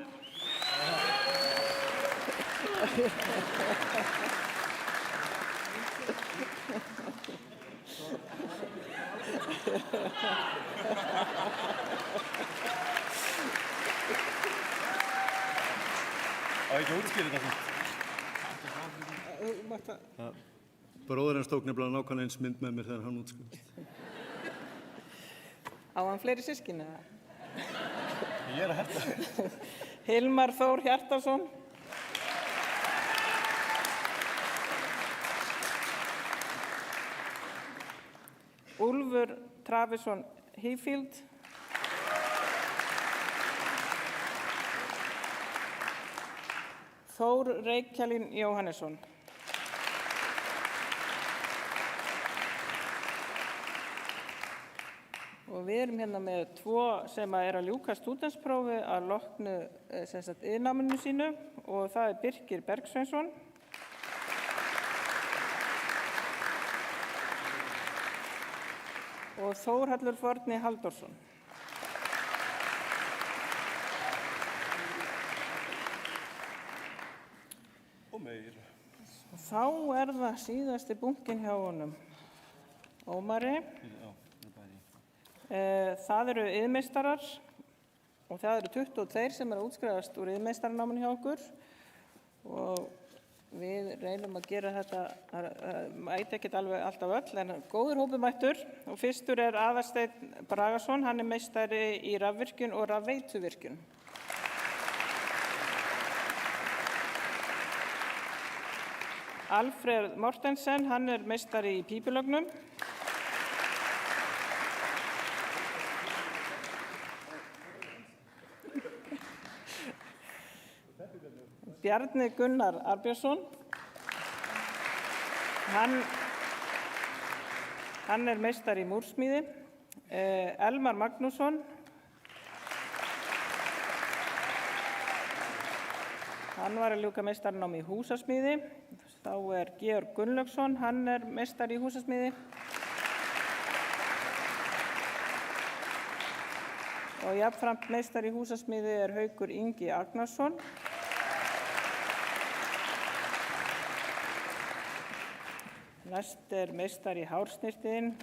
Á ekki að útskýra þetta. Bróðir hans tók nefnilega nákvæmlega eins mynd með mér þegar hann útskýrst. Á hann fleiri systkini eða? Ég að hætta. Hilmar Þór Hjartarson. Úlfur Travisson Hífield. Þór Reykjalín Jóhannesson. Og við erum hérna með 2 sem að ljúka stúdentsprófi að loknu iðnnáminu sínu og það er Birkir Bergsveinsson. Og Þórhallur Forni Halldórsson. Og meira. Þá er það síðasti bunkinn hjá honum, Ómari. Það eru iðnmeistarar og það eru 22 sem eru að útskrifast úr iðnmeistaranáminu hjá okkur og við reynum að gera þetta, mæti ekkert alveg alltaf öll, en góður hópur mættur. Og fyrstur er Aðalsteinn Bragason, hann er meistari í rafvirkjun og rafveituvirkjun. Alfred Mortensen, hann er meistari í pípulögnum. Bjarni Gunnar Arbjörnsson, hann er meistari í múrsmíði. Elmar Magnússon, hann var að ljúka meistaranámi í húsasmíði. Þá er Georg Gunnlaugsson, hann er meistari í húsasmíði. Og jafnframt meistari í húsasmíði er Haukur Ingi Agnarsson. Næst er meistari í hársnyrtiðin.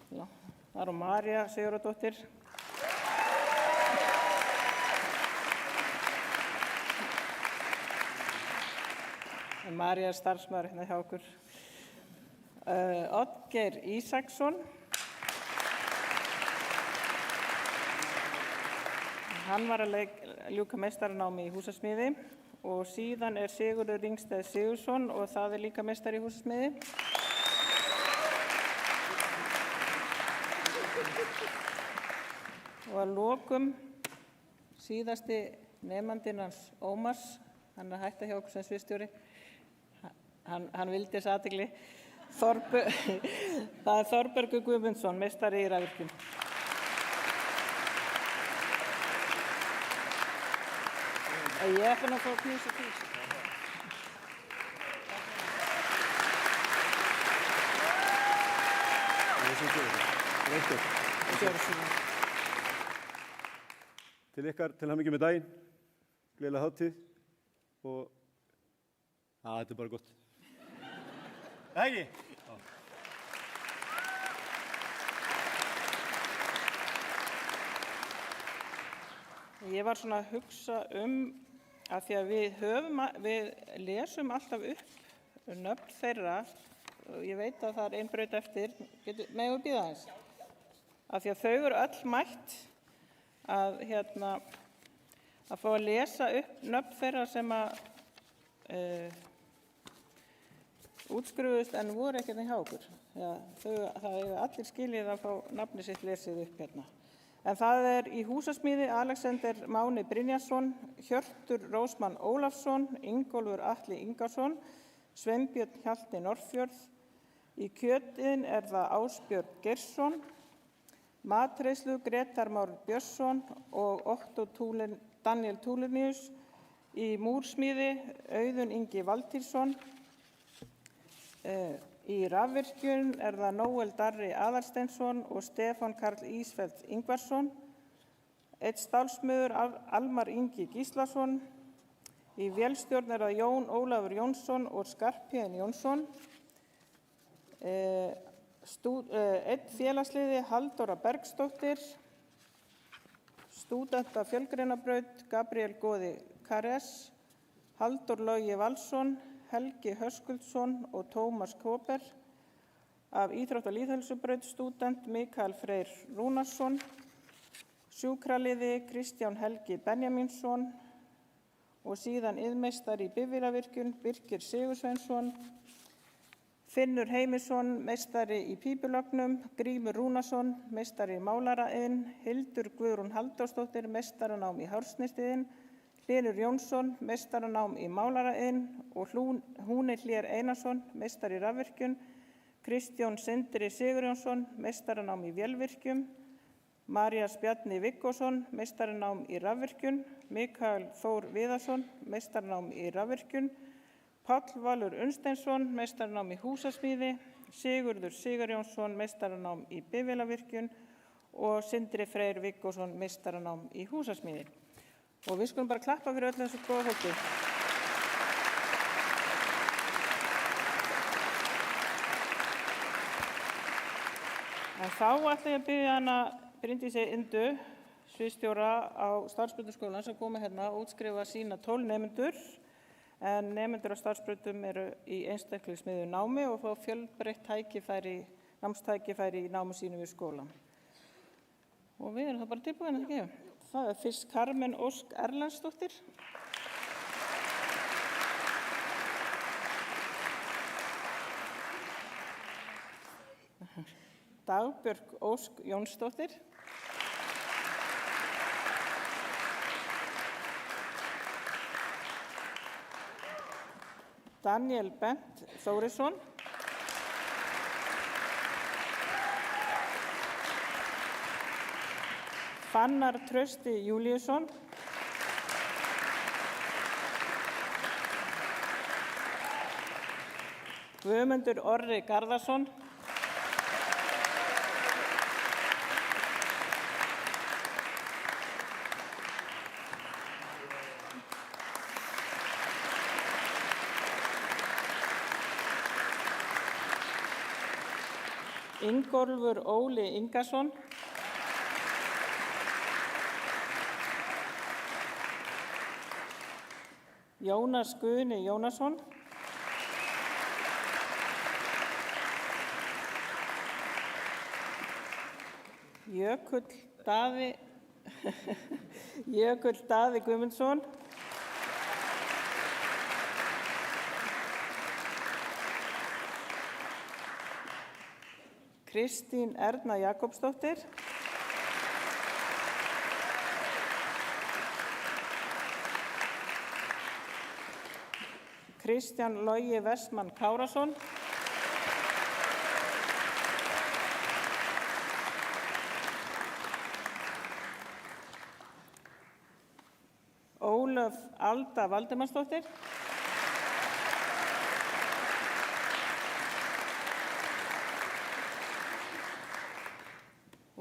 Það er María Sigurðardóttir. María er starfsmaður hérna hjá okkur. Oddgeir Ísaksson. Hann var að ljúka meistaranámi í húsasmíði. Og síðan er Sigurður Ringsteð Sigursson og það er líka meistari í húsasmíði. Og að lokum síðasti nemandinn hans Ómars, hann er að hætta hjá okkur sem sviðsstjóri. Hann vildi þess athygli. Það er Þorbergur Guðmundsson, meistari í rafvirkjun. Ég er búin að fá knús og knús. Til ykkar, til hamingju með daginn, gleðilega hátíð og þetta er bara gott. Ekki? Ég var svona að hugsa að því að við lesum alltaf upp nöfn þeirra og ég veit að það er ein braut eftir, megum við bíða aðeins? Af því að þau eru öll mætt að fá að lesa upp nöfn þeirra sem að útskrifuðust en voru ekkert hjá okkur. Það er allir skiljið að fá nafni sitt lesið upp hérna. En það er í húsasmíði Alexander Máni Brynjarsson, Hjörtur Rósmann Ólafsson, Ingólfur Atli Ingarsson, Sveinbjörn Hjalti Norðfjörð. Í kjötiðin er það Ásbjörn Geirsson, matreiðslu Grétar Már Björnsson og Otto Daniel Túlinius. Í múrsmíði Auðun Ingi Valtýrsson. Í rafvirkjun er það Nóel Darri Aðalsteinsson og Stefán Karl Ísfeld Ingvarsson. Einn stálsmiður Almar Ingi Gíslason. Í vélstjórn er það Jón Ólafur Jónsson og Skarphéðinn Jónsson. Einn félagsliði Halldóra Bergsdóttir. Stúdenta fjölgreinabraut Gabriel Góði Kares, Halldór Logi Valsson, Helgi Höskuldsson og Tómas Kóper. Af íþrótta- og lýðheilsubraut stúdent Mikael Freyr Rúnarsson. sjúkraliði Kristján Helgi Benjamínsson og síðan iðnmeistari í bifvélavirkjun Birkir Sigursveinsson, Finnur Heimisson, meistari í pípulögnum, Grímur Rúnarsson, meistari í málaraiðn, Hildur Guðrún Halldórsdóttir, meistaranám í hársnistiðn, Hlynur Jónsson, meistaranám í málaraiðn og Húni Hlér Einarsson, meistari í rafvirkjun, Kristján Sindri Sigurjónsson, meistaranám í vélvirkjum, Marías Bjarni Viggósson, meistaranám í rafvirkjun, Mikael Þór Viðarsson, meistaranám í rafvirkjun, Páll Valur Unnsteinsson, meistaranám í húsasmíði, Sigurður Sigurjónsson, meistaranám í bifvélavirkjun og Sindri Freyr Viggósson, meistaranám í húsasmíði. Og við skulum bara klappa fyrir öllu þessu góða fólki. En þá ætla ég að biðja hana Bryndísi Indu, sviðsstjóra á starfsbrautaskólann sem komi hérna og útskrifa sína 12 nemendur. En nemendur á starfsbrautum eru í einstaklingsmiðuðu námi og fá fjölbreytt námstækifæri í námi sínu við skólann. Og við erum það bara tilbúin, ekki? Það er fyrst Carmen Ósk Erlendsdóttir. Dagbjörg Ósk Jónsdóttir. Daniel Bent Þórisson. Fannar Trausti Júlíusson. Guðmundur Orri Garðarsson. Ingólfur Óli Ingason. Jónas Guðni Jónasson. Jökull Daði Guðmundsson. Kristín Erna Jakobsdóttir. Kristján Logi Vestmann Kárasson. Ólöf Alda Valdimarsdóttir.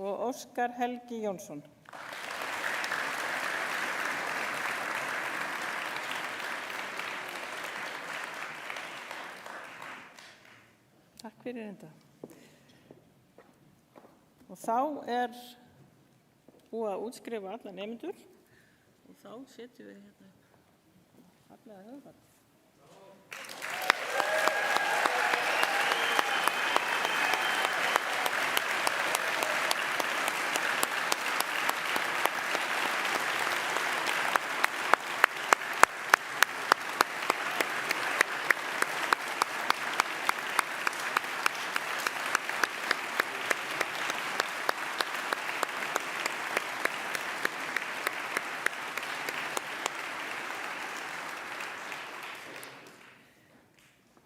Og Óskar Helgi Jónsson. Takk fyrir þetta. Og þá er búið að útskrifa alla nemendur og þá setjum við hérna fallega höfðar.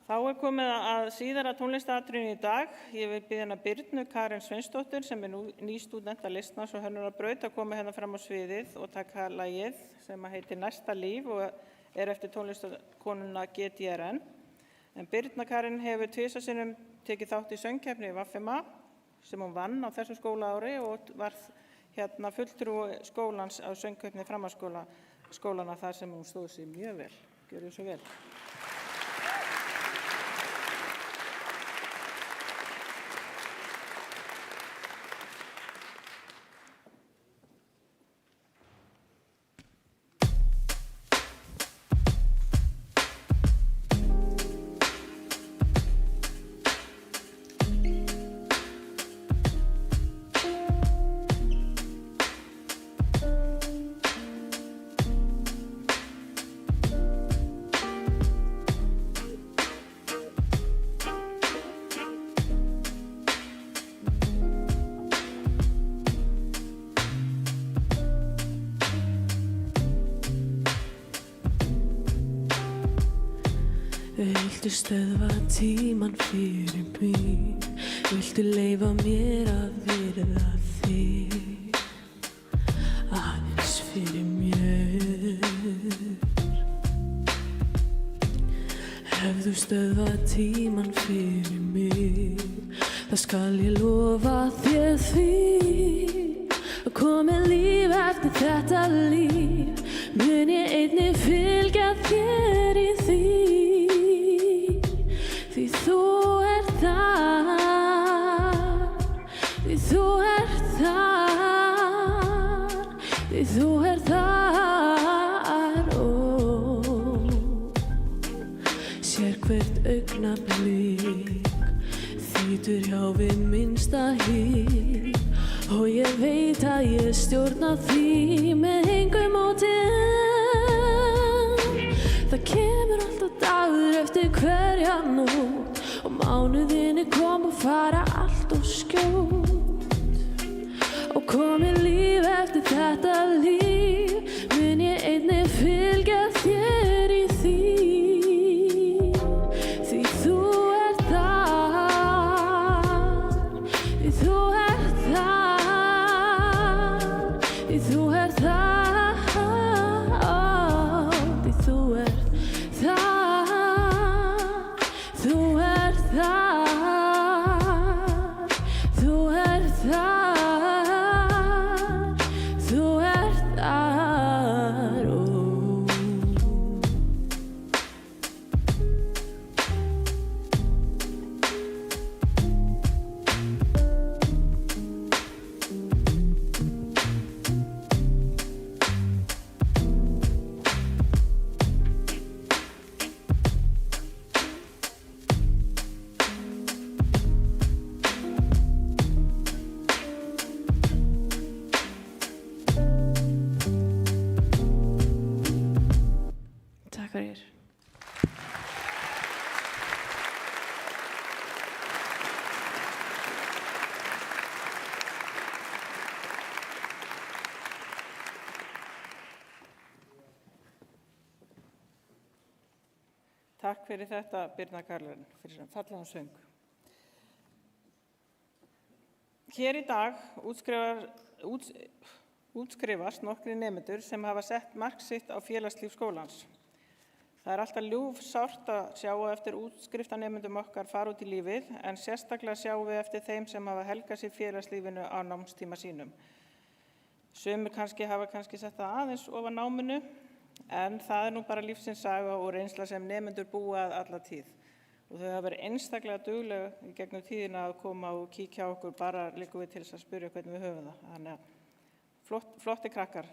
Þá er komið að síðara tónlistaratriðinu í dag. Ég vil biðja hana Birnu Karen Sveinsdóttur sem er nýstúdent að listnáms og hönnunarbraut að koma hérna fram á sviðið og taka lagið sem heitir Næsta líf og er eftir tónlistarkonuna GTRN. En Birna Karen hefur tvisvar sinnum tekið þátt í söngkeppni í VFMA sem hún vann á þessu skólaári og var hérna fulltrúi skólans á söngkeppni framhaldsskólana þar sem hún stóð sig mjög vel. Gjörðu svo vel. Viltu stöðva tíman fyrir mig? Viltu leyfa mér að virða þig? Aðeins fyrir mér. Ef þú stöðva tíman fyrir mig, það skal ég lofa þér því að komið líf eftir þetta líf, mun ég einnig fylgja þér í því. Því þú ert þar, því þú ert þar, því þú ert þar, sér hvert augnablik þýtur hjá við minnsta hik, og ég veit að ég stjórna því með engu móti en það kemur alltaf dagur eftir hverja nótt og mánuðinni kom og fara allt og skjótt og komið líf eftir þetta líf, mun ég einnig fylgja þér í því. Því þú ert þar, því þú ert þar, því þú ert þar, því þú ert þar, þú ert þar, þú ert þar, þú ert þar, Takk fyrir. Takk fyrir þetta, Birna Karlén, fyrir sem fallegan söng. Hér í dag útskrifast nokkrir nemendur sem hafa sett mark sitt á félagslíf skólans. Það er alltaf ljúfsárt að sjá eftir útskriftarnemendum okkar fara út í lífið, en sérstaklega sjáum við eftir þeim sem hafa helgað sér félagslífinu á námstíma sínum. Sumir hafa kannski sett það aðeins ofan náminu, en það er nú bara lífsins saga og reynsla sem nemendur búa að alla tíð. Og þau hafa verið einstaklega dugleg í gegnum tíðina að koma og kíkja á okkur, bara liggur við til þess að spyrja hvernig við höfum það. Þannig að flotti krakkar.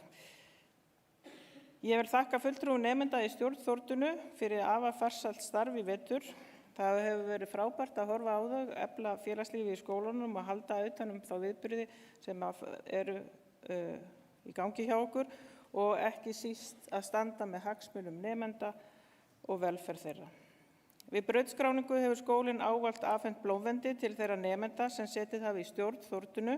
Ég vil þakka fulltrúum nemenda í stjórn Þórtunu fyrir afar farsælt starf í vetur. Það hefur verið frábært að horfa á þau, efla félagslífi í skólanum og halda utan þá viðburði sem eru í gangi hjá okkur og ekki síst að standa með hagsmunum nemenda og velferð þeirra. Við brautskráningu hefur skólinn ávallt afhent blómvendi til þeirra nemenda sem setið hafa í stjórn Þórtunu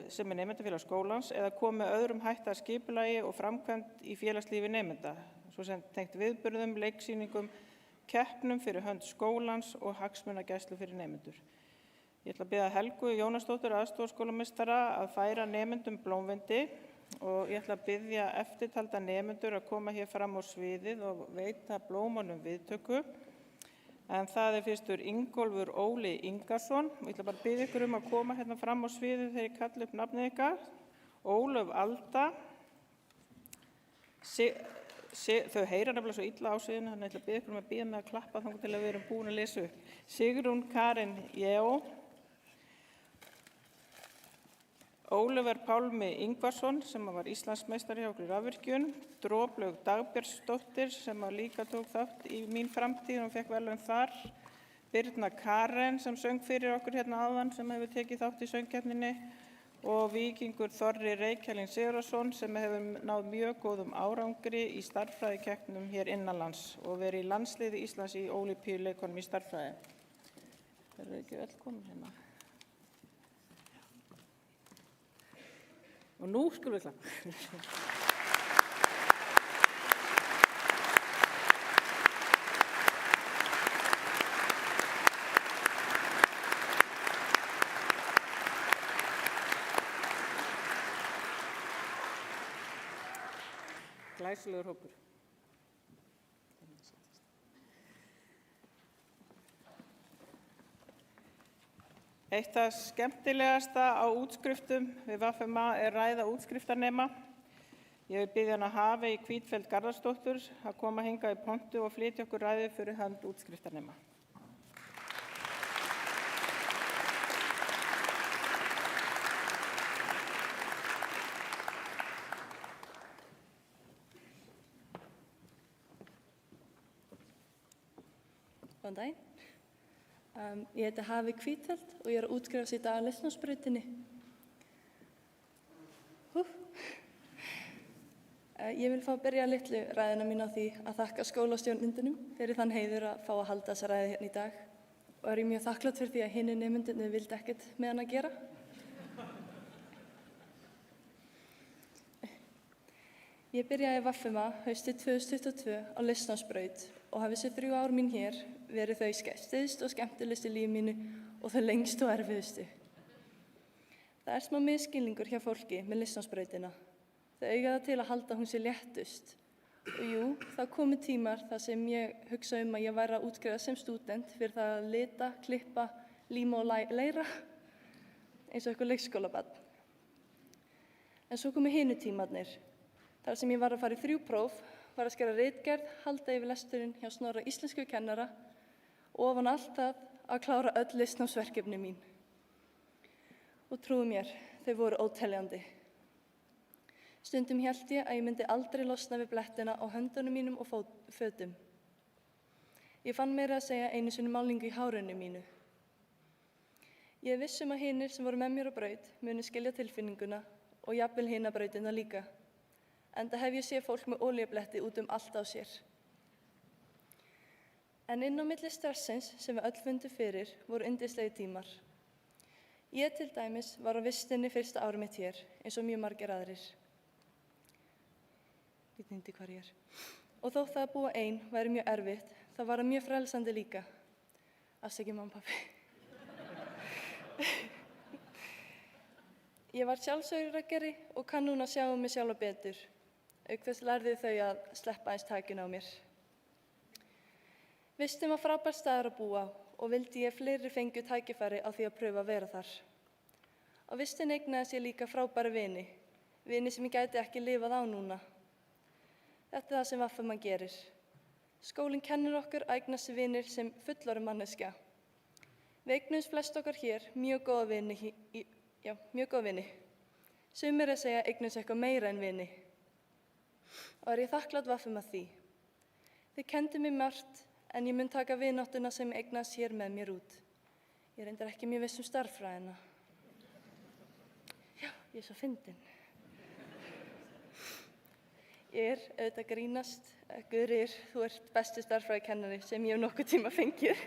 sem nemendafélag skólans eða komið öðrum hætti að skipulagi og framkvæmd í félagslífi nemenda, svo sem tengt viðburðum, leiksýningum, keppnum fyrir hönd skólans og hagsmunagæslu fyrir nemendur. Ég ætla að biðja Helgu Jónasdóttur, aðstoðarskólameistara, að færa nemendum blómvendi og ég ætla að biðja eftirtalda nemendur að koma hér fram á sviðið og veita blómunum viðtöku. En það er fyrstur Ingólfur Óli Ingarsson. Ég ætla bara að biðja ykkur að koma hérna fram á sviðið þegar ég kalli upp nafnið ykkar. Ólöf Alda. Þau heyra nefnilega svo illa á sviðinu, þannig ég ætla að biðja ykkur að bíða með að klappa þangað til að við erum búin að lesa upp. Sigrún Karin Jeó. Ólafur Pálmi Ingvarsson sem var Íslandsmeistari hjá okkur í rafvirkjun, Droplaug Dagbjörnsdóttir sem líka tók þátt í mín framtíð og fekk verðlaun þar, Birna Karen sem söng fyrir okkur hérna áðan sem hefur tekið þátt í söngkeppninni og Víkingur Þorri Reykjálín Sigurðarson sem hefur náð mjög góðum árangri í stærðfræðikeppnum hér innanlands og verið í landsliði Íslands í Ólympíuleikunum í stærðfræði. Það eru ekki öll komin hérna. Og nú skulum við klappa. Glæsilegur hópur. Eitt það skemmtilegasta á útskriftum við VFMA ræða útskriftarnema. Ég vil biðja hana Hafey Hvítfeldt Garðarsdóttur að koma hingað í pontu og flytja okkur ræðu fyrir hönd útskriftarnema. Góðan daginn. Ég heiti Hafey Hvítfeldt og ég að útskrifast í dag á listnámsbrautinni. Ég vil fá að byrja litlu ræðuna mín á því að þakka skólastjórnendunum fyrir þann heiður að fá að halda þessa ræðu hérna í dag og er ég mjög þakklátt fyrir því að hinir nemendurnir vildu ekkert með hann að gera. Ég byrjaði í VFMA haustið 2022 á listnámsbraut og hafi þessi 3 ár mín hér verið þau skemmtilegstu og skemmtilegustu í lífi mínu og þau lengstu og erfiðustu. Það er smá misskilningur hjá fólki með listnámsbrautina. Þau eiga það til að halda hún sér léttust. Og jú, það komu tímar þar sem ég hugsa að ég væri að útskrifa sem stúdent fyrir það að lita, klippa, líma og leira eins og eitthvað leikskólabarn. En svo komu hinu tímarnir. Þar sem ég var að fara í 3 próf, var að skera ritgerð, halda yfir lesturinn hjá Snorra íslensku kennara og ofan allt það að klára öll listnámsverkefni mín. Og trúðu mér, þau voru óteljandi. Stundum hélt ég að ég myndi aldrei losna við blettina á höndunum mínum og fötum. Ég fann meira að segja einu sinni málningu í hárinu mínu. Ég er viss að hinir sem voru með mér á braut muni skilja tilfinninguna og jafnvel hina brautina líka. Enda hef ég séð fólk með olíubletti út allt á sér. En inn á milli stressins sem við öll fundum fyrir voru yndislegi tímar. Ég til dæmis var á vistinni fyrsta ári mitt hér, eins og mjög margir aðrir. Ég týndi hvar ég er. Og þótt það að búa ein væri mjög erfitt, þá var það mjög frelsandi líka. Afsakið mamma og pabbi. Ég var sjálfsögurraggeri og kann núna að sjá mig sjálfa betur. Auk þess lærði þau að sleppa aðeins takinu á mér. Vistin var frábær staður að búa og vildi ég fleiri fengju tækifæri á því að pröfa að vera þar. Á vistin eignaðist ég líka frábæra vini sem ég gæti ekki lifað á núna. Þetta er það sem VFMA gerir. Skólinn kennir okkur að eignast vinir sem fullorðin manneskja. Við eignuðumst flest okkar hér mjög góða vini. Sumir að segja eignuðumst eitthvað meira en vini. Og er ég þakklát VFMA því. Þið kenndu mér margt en ég mun taka vináttuna sem eignast hér með mér út. Ég reyndar ekki mjög viss starffræðina. Já, ég er svo fyndin. Ég er auðvitað grínast. Guðríður, þú ert besti starffræðikennari sem ég hef nokkuð tíma fengið.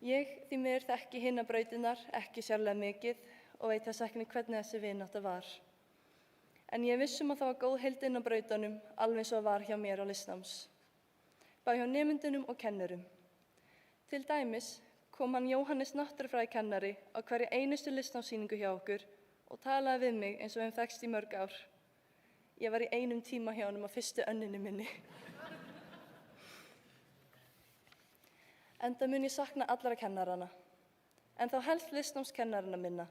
Ég því miður þekki hina brautirnar ekki sérlega mikið og veit þess ekki hvernig þessi vinátta var. En ég er viss að það var góð heild inn á brautunum, alveg eins og var hjá mér á listnáms. Bæði hjá nemendunum og kennurum. Til dæmis kom hann Jóhannes náttúrufræðikennari á hverju einustu listnámssýningu hjá okkur og talaði við mig eins og við þekkst í mörg ár. Ég var í einum tíma hjá honum á fyrstu önninu minni. Enda mun ég sakna allra kennarana, en þá helst listnámskennarana minna.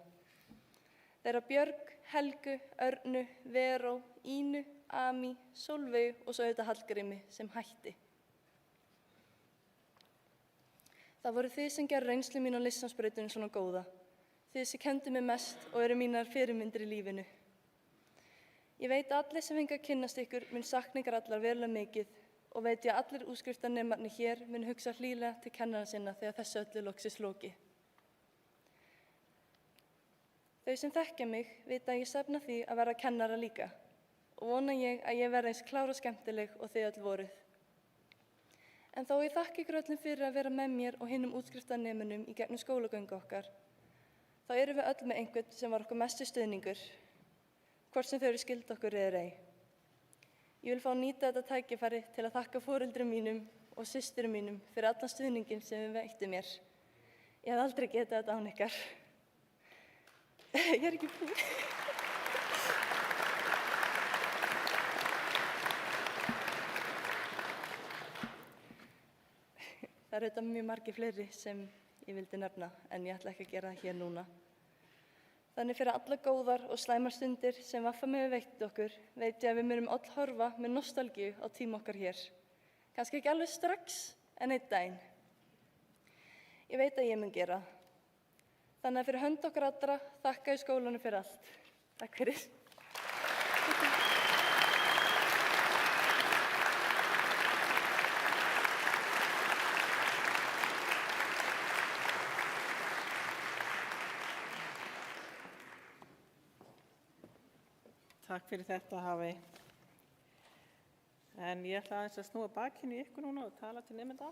Þeirra Björg, Helgu, Örnu, Veró, Ínu, Ami, Sólveigu og svo auðvitað Hallgrími sem hætti. Það voru þið sem gerðu reynslu mín á listnámsbrautinni svona góða. Þið sem kenndu mig mest og eru mínar fyrirmyndir í lífinu. Ég veit að allir sem fengu að kynnast ykkur mun sakna ykkur allar verulega mikið og veit ég að allir útskriftarnemarnir hér mun hugsa hlýlega til kennara sinna þegar þessu öllu loksins loki. Þau sem þekkja mig vita að ég stefna því að vera kennara líka og vona ég að ég verði eins klár og skemmtileg og þið öll voruð. En þó ég þakka ykkur öllum fyrir að vera með mér og hinum útskriftarnemunum í gegnum skólagöngu okkar, þá erum við öll með einhvern sem var okkur mestu stuðningur, hvort sem þau eru skyld okkur eða ei. Ég vil fá að nýta þetta tækifæri til að þakka foreldrum mínum og systurum mínum fyrir allan stuðninginn sem þið veittu mér. Ég hef aldrei getað þetta án ykkar. Ég er ekki búin. Það eru auðvitað mjög margir fleiri sem ég vildi nefna en ég ætla ekki að gera það hér núna. Þannig fyrir alla góðar og slæmar stundir sem VFM hefur veitt okkur veit ég að við munum öll horfa með nostalgíu á tíma okkar hér. Kannski ekki alveg strax en einn daginn. Ég veit að ég mun gera. Þannig að fyrir hönd okkar allra þakka ég skólanum fyrir allt. Takk fyrir. Takk fyrir þetta, Hafey. En ég ætla aðeins að snúa bakinu í ykkur núna og tala til nemenda.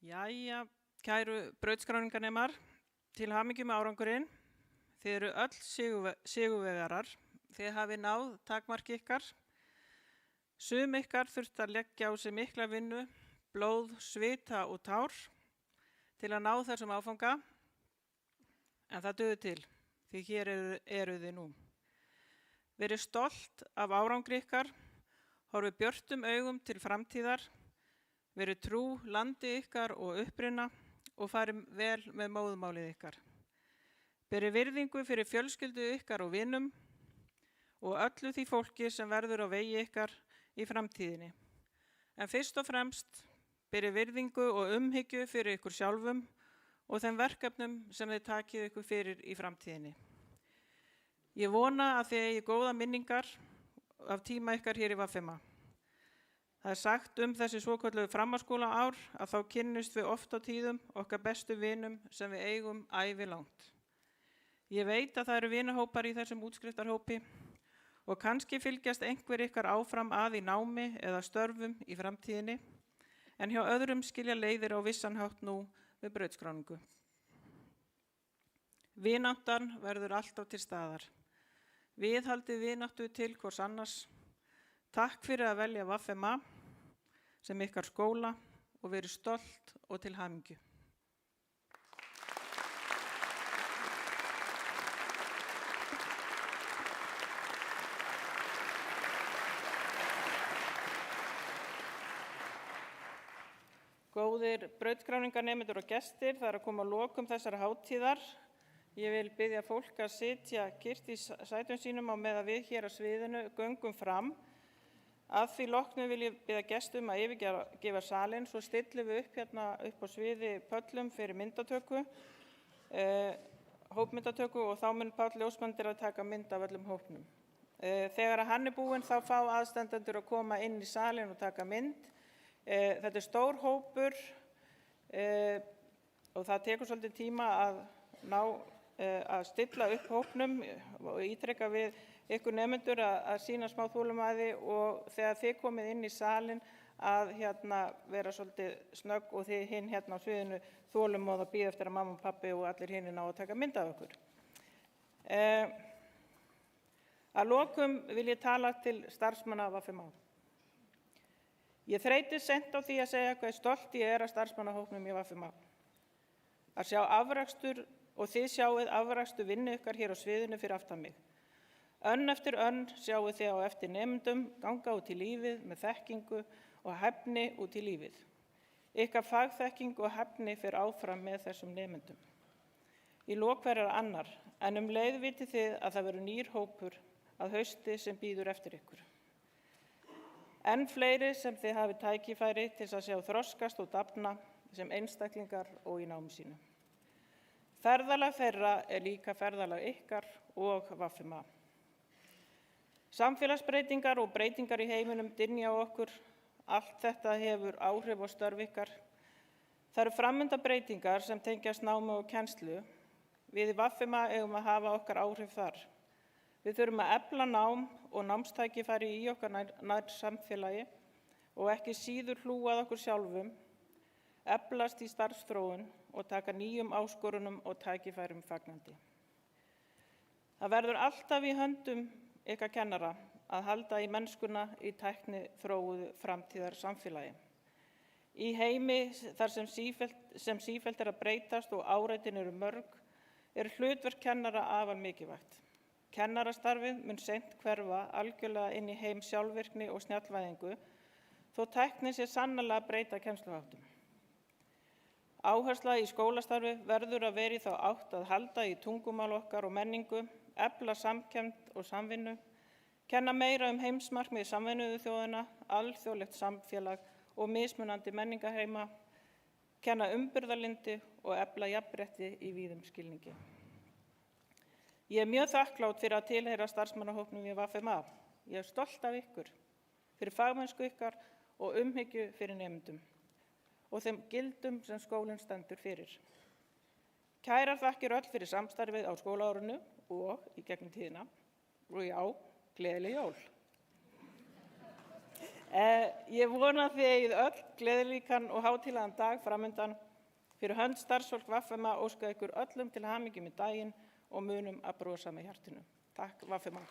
Jæja, kæru brautskráningarnemar, til hamingju með árangurinn. Þið eru öll sigurvegarar. Þið hafið náð takmarki ykkar. Sum ykkar þurft að leggja á sig mikla vinnu, blóð, svita og tár til að ná þessum áfanga. En það dugði til, því hér eru þið nú. Verið stolt af árangri ykkar, horfið björtum augum til framtíðar, verið trú landi ykkar og uppruna og farið vel með móðumálið ykkar. Berið virðingu fyrir fjölskyldu ykkar og vinum og öllu því fólki sem verður á vegi ykkar í framtíðinni. En fyrst og fremst berið virðingu og umhyggju fyrir ykkur sjálfum og þeim verkefnum sem þið takið ykkur fyrir í framtíðinni. Ég vona að þið eigi góða minningar af tíma ykkar hér í VFM. Það sagt þessi svokölluðu framhaldsskóla ár að þá kynnumst við oft á tíðum okkar bestu vinum sem við eigum ævilangt. Ég veit að það eru vinahópar í þessum útskriftarhópi og kannski fylgjast einhver ykkar áfram að í námi eða störfum í framtíðinni, en hjá öðrum skilja leiðir á vissan hátt nú við brautskráningu. Vináttan verður alltaf til staðar. Viðhaldið vináttu til hvors annars. Takk fyrir að velja VFM sem ykkar skóla og verið stolt og til hamingju. Góðir brautskráningarnemendur og gestir, það að koma að lokum þessara hátíðar. Ég vil biðja fólk að sitja kyrrt í sætum sínum á meðan við hér á sviðinu göngum fram. Að því loknu vil ég biðja gestum að yfirgefa salinn, svo stillum við upp hérna upp á sviði pöllum fyrir myndatöku, hópmyndatöku og þá mun Páll ljósmyndir að taka mynd af öllum hópnum. Þegar hann búinn þá fá aðstandendur að koma inn í salinn og taka mynd. Þetta stór hópur og það tekur svolítið tíma að stilla upp hópnum og ítreka við ykkur nemendur að sýna smá þolinmæði og þegar þið komið inn í salinn að vera svolítið snögg og þið hinn á sviðinu þolinmóð að bíða eftir að mamma og pabbi og allir hinn ná að taka mynd af okkur. Að lokum vil ég tala til starfsmanna VFM. Ég þreytist seint á því að segja hvað stolt ég að starfsmannahópnum í VFM. Að sjá afrakstur og þið sjáið afrakstur vinnu ykkar hér á sviðinu fyrir aftan mig. Önn eftir önn sjáið þið á eftir nemendum ganga út í lífið með þekkingu og hæfni út í lífið. Ykkar fagþekking og hæfni fer áfram með þessum nemendum. Í lok hverjar annar, en leið vitið þið að það verður nýr hópur að hausti sem bíður eftir ykkur. Enn fleiri sem þið hafið tækifæri til að sjá þroskast og dafna sem einstaklingar og í námi sínu. Ferðalag þeirra líka ferðalag ykkar og VFM. Samfélagsbreytingar og breytingar í heiminum dynja á okkur. Allt þetta hefur áhrif á störf ykkar. Það eru framundan breytingar sem tengjast námi og kennslu. Við í VFM eigum að hafa okkar áhrif þar. Við þurfum að efla nám og námstækifæri í okkar nær samfélagi og ekki síður hlúa að okkur sjálfum, eflast í starfsþróun og taka nýjum áskorunum og tækifærum fagnandi. Það verður alltaf í höndum ykkar kennara að halda í mennskuna í tækni þróuðu framtíðar samfélagi. Í heimi þar sem sífellt að breytast og áreitin eru mörg, hlutverk kennara afar mikilvægt. Kennarastarfið mun seint hverfa algjörlega inn í heim sjálfvirkni og snjallvæðingu þó tæknin sé sannarlega að breyta kennsluháttum. Áhersla í skólastarfi verður að vera í þá átt að halda í tungumál okkar og menningu, efla samkennd og samvinnu, kenna meira heimsmarkmið Sameinuðu þjóðanna, alþjóðlegt samfélag og mismunandi menningarheima, kenna umburðarlyndi og efla jafnrétti í víðum skilningi. Ég mjög þakklát fyrir að tilheyra starfsmannahópnum í VFMA. Ég stolt af ykkur, fyrir fagmennsku ykkar og umhyggju fyrir nemendum og þeim gildum sem skólinn stendur fyrir. Kærar þakkir öll fyrir samstarfið á skólaárinu og í gegnum tíðina. Og já, gleðileg jól. Ég vona að þið eigið öll gleðilíkan og hátíðlegan dag framundan. Fyrir hönd starfsfólk VFMA óska ykkur öllum til hamingju með daginn og munum að brosa með hjartinu. Takk VFMA.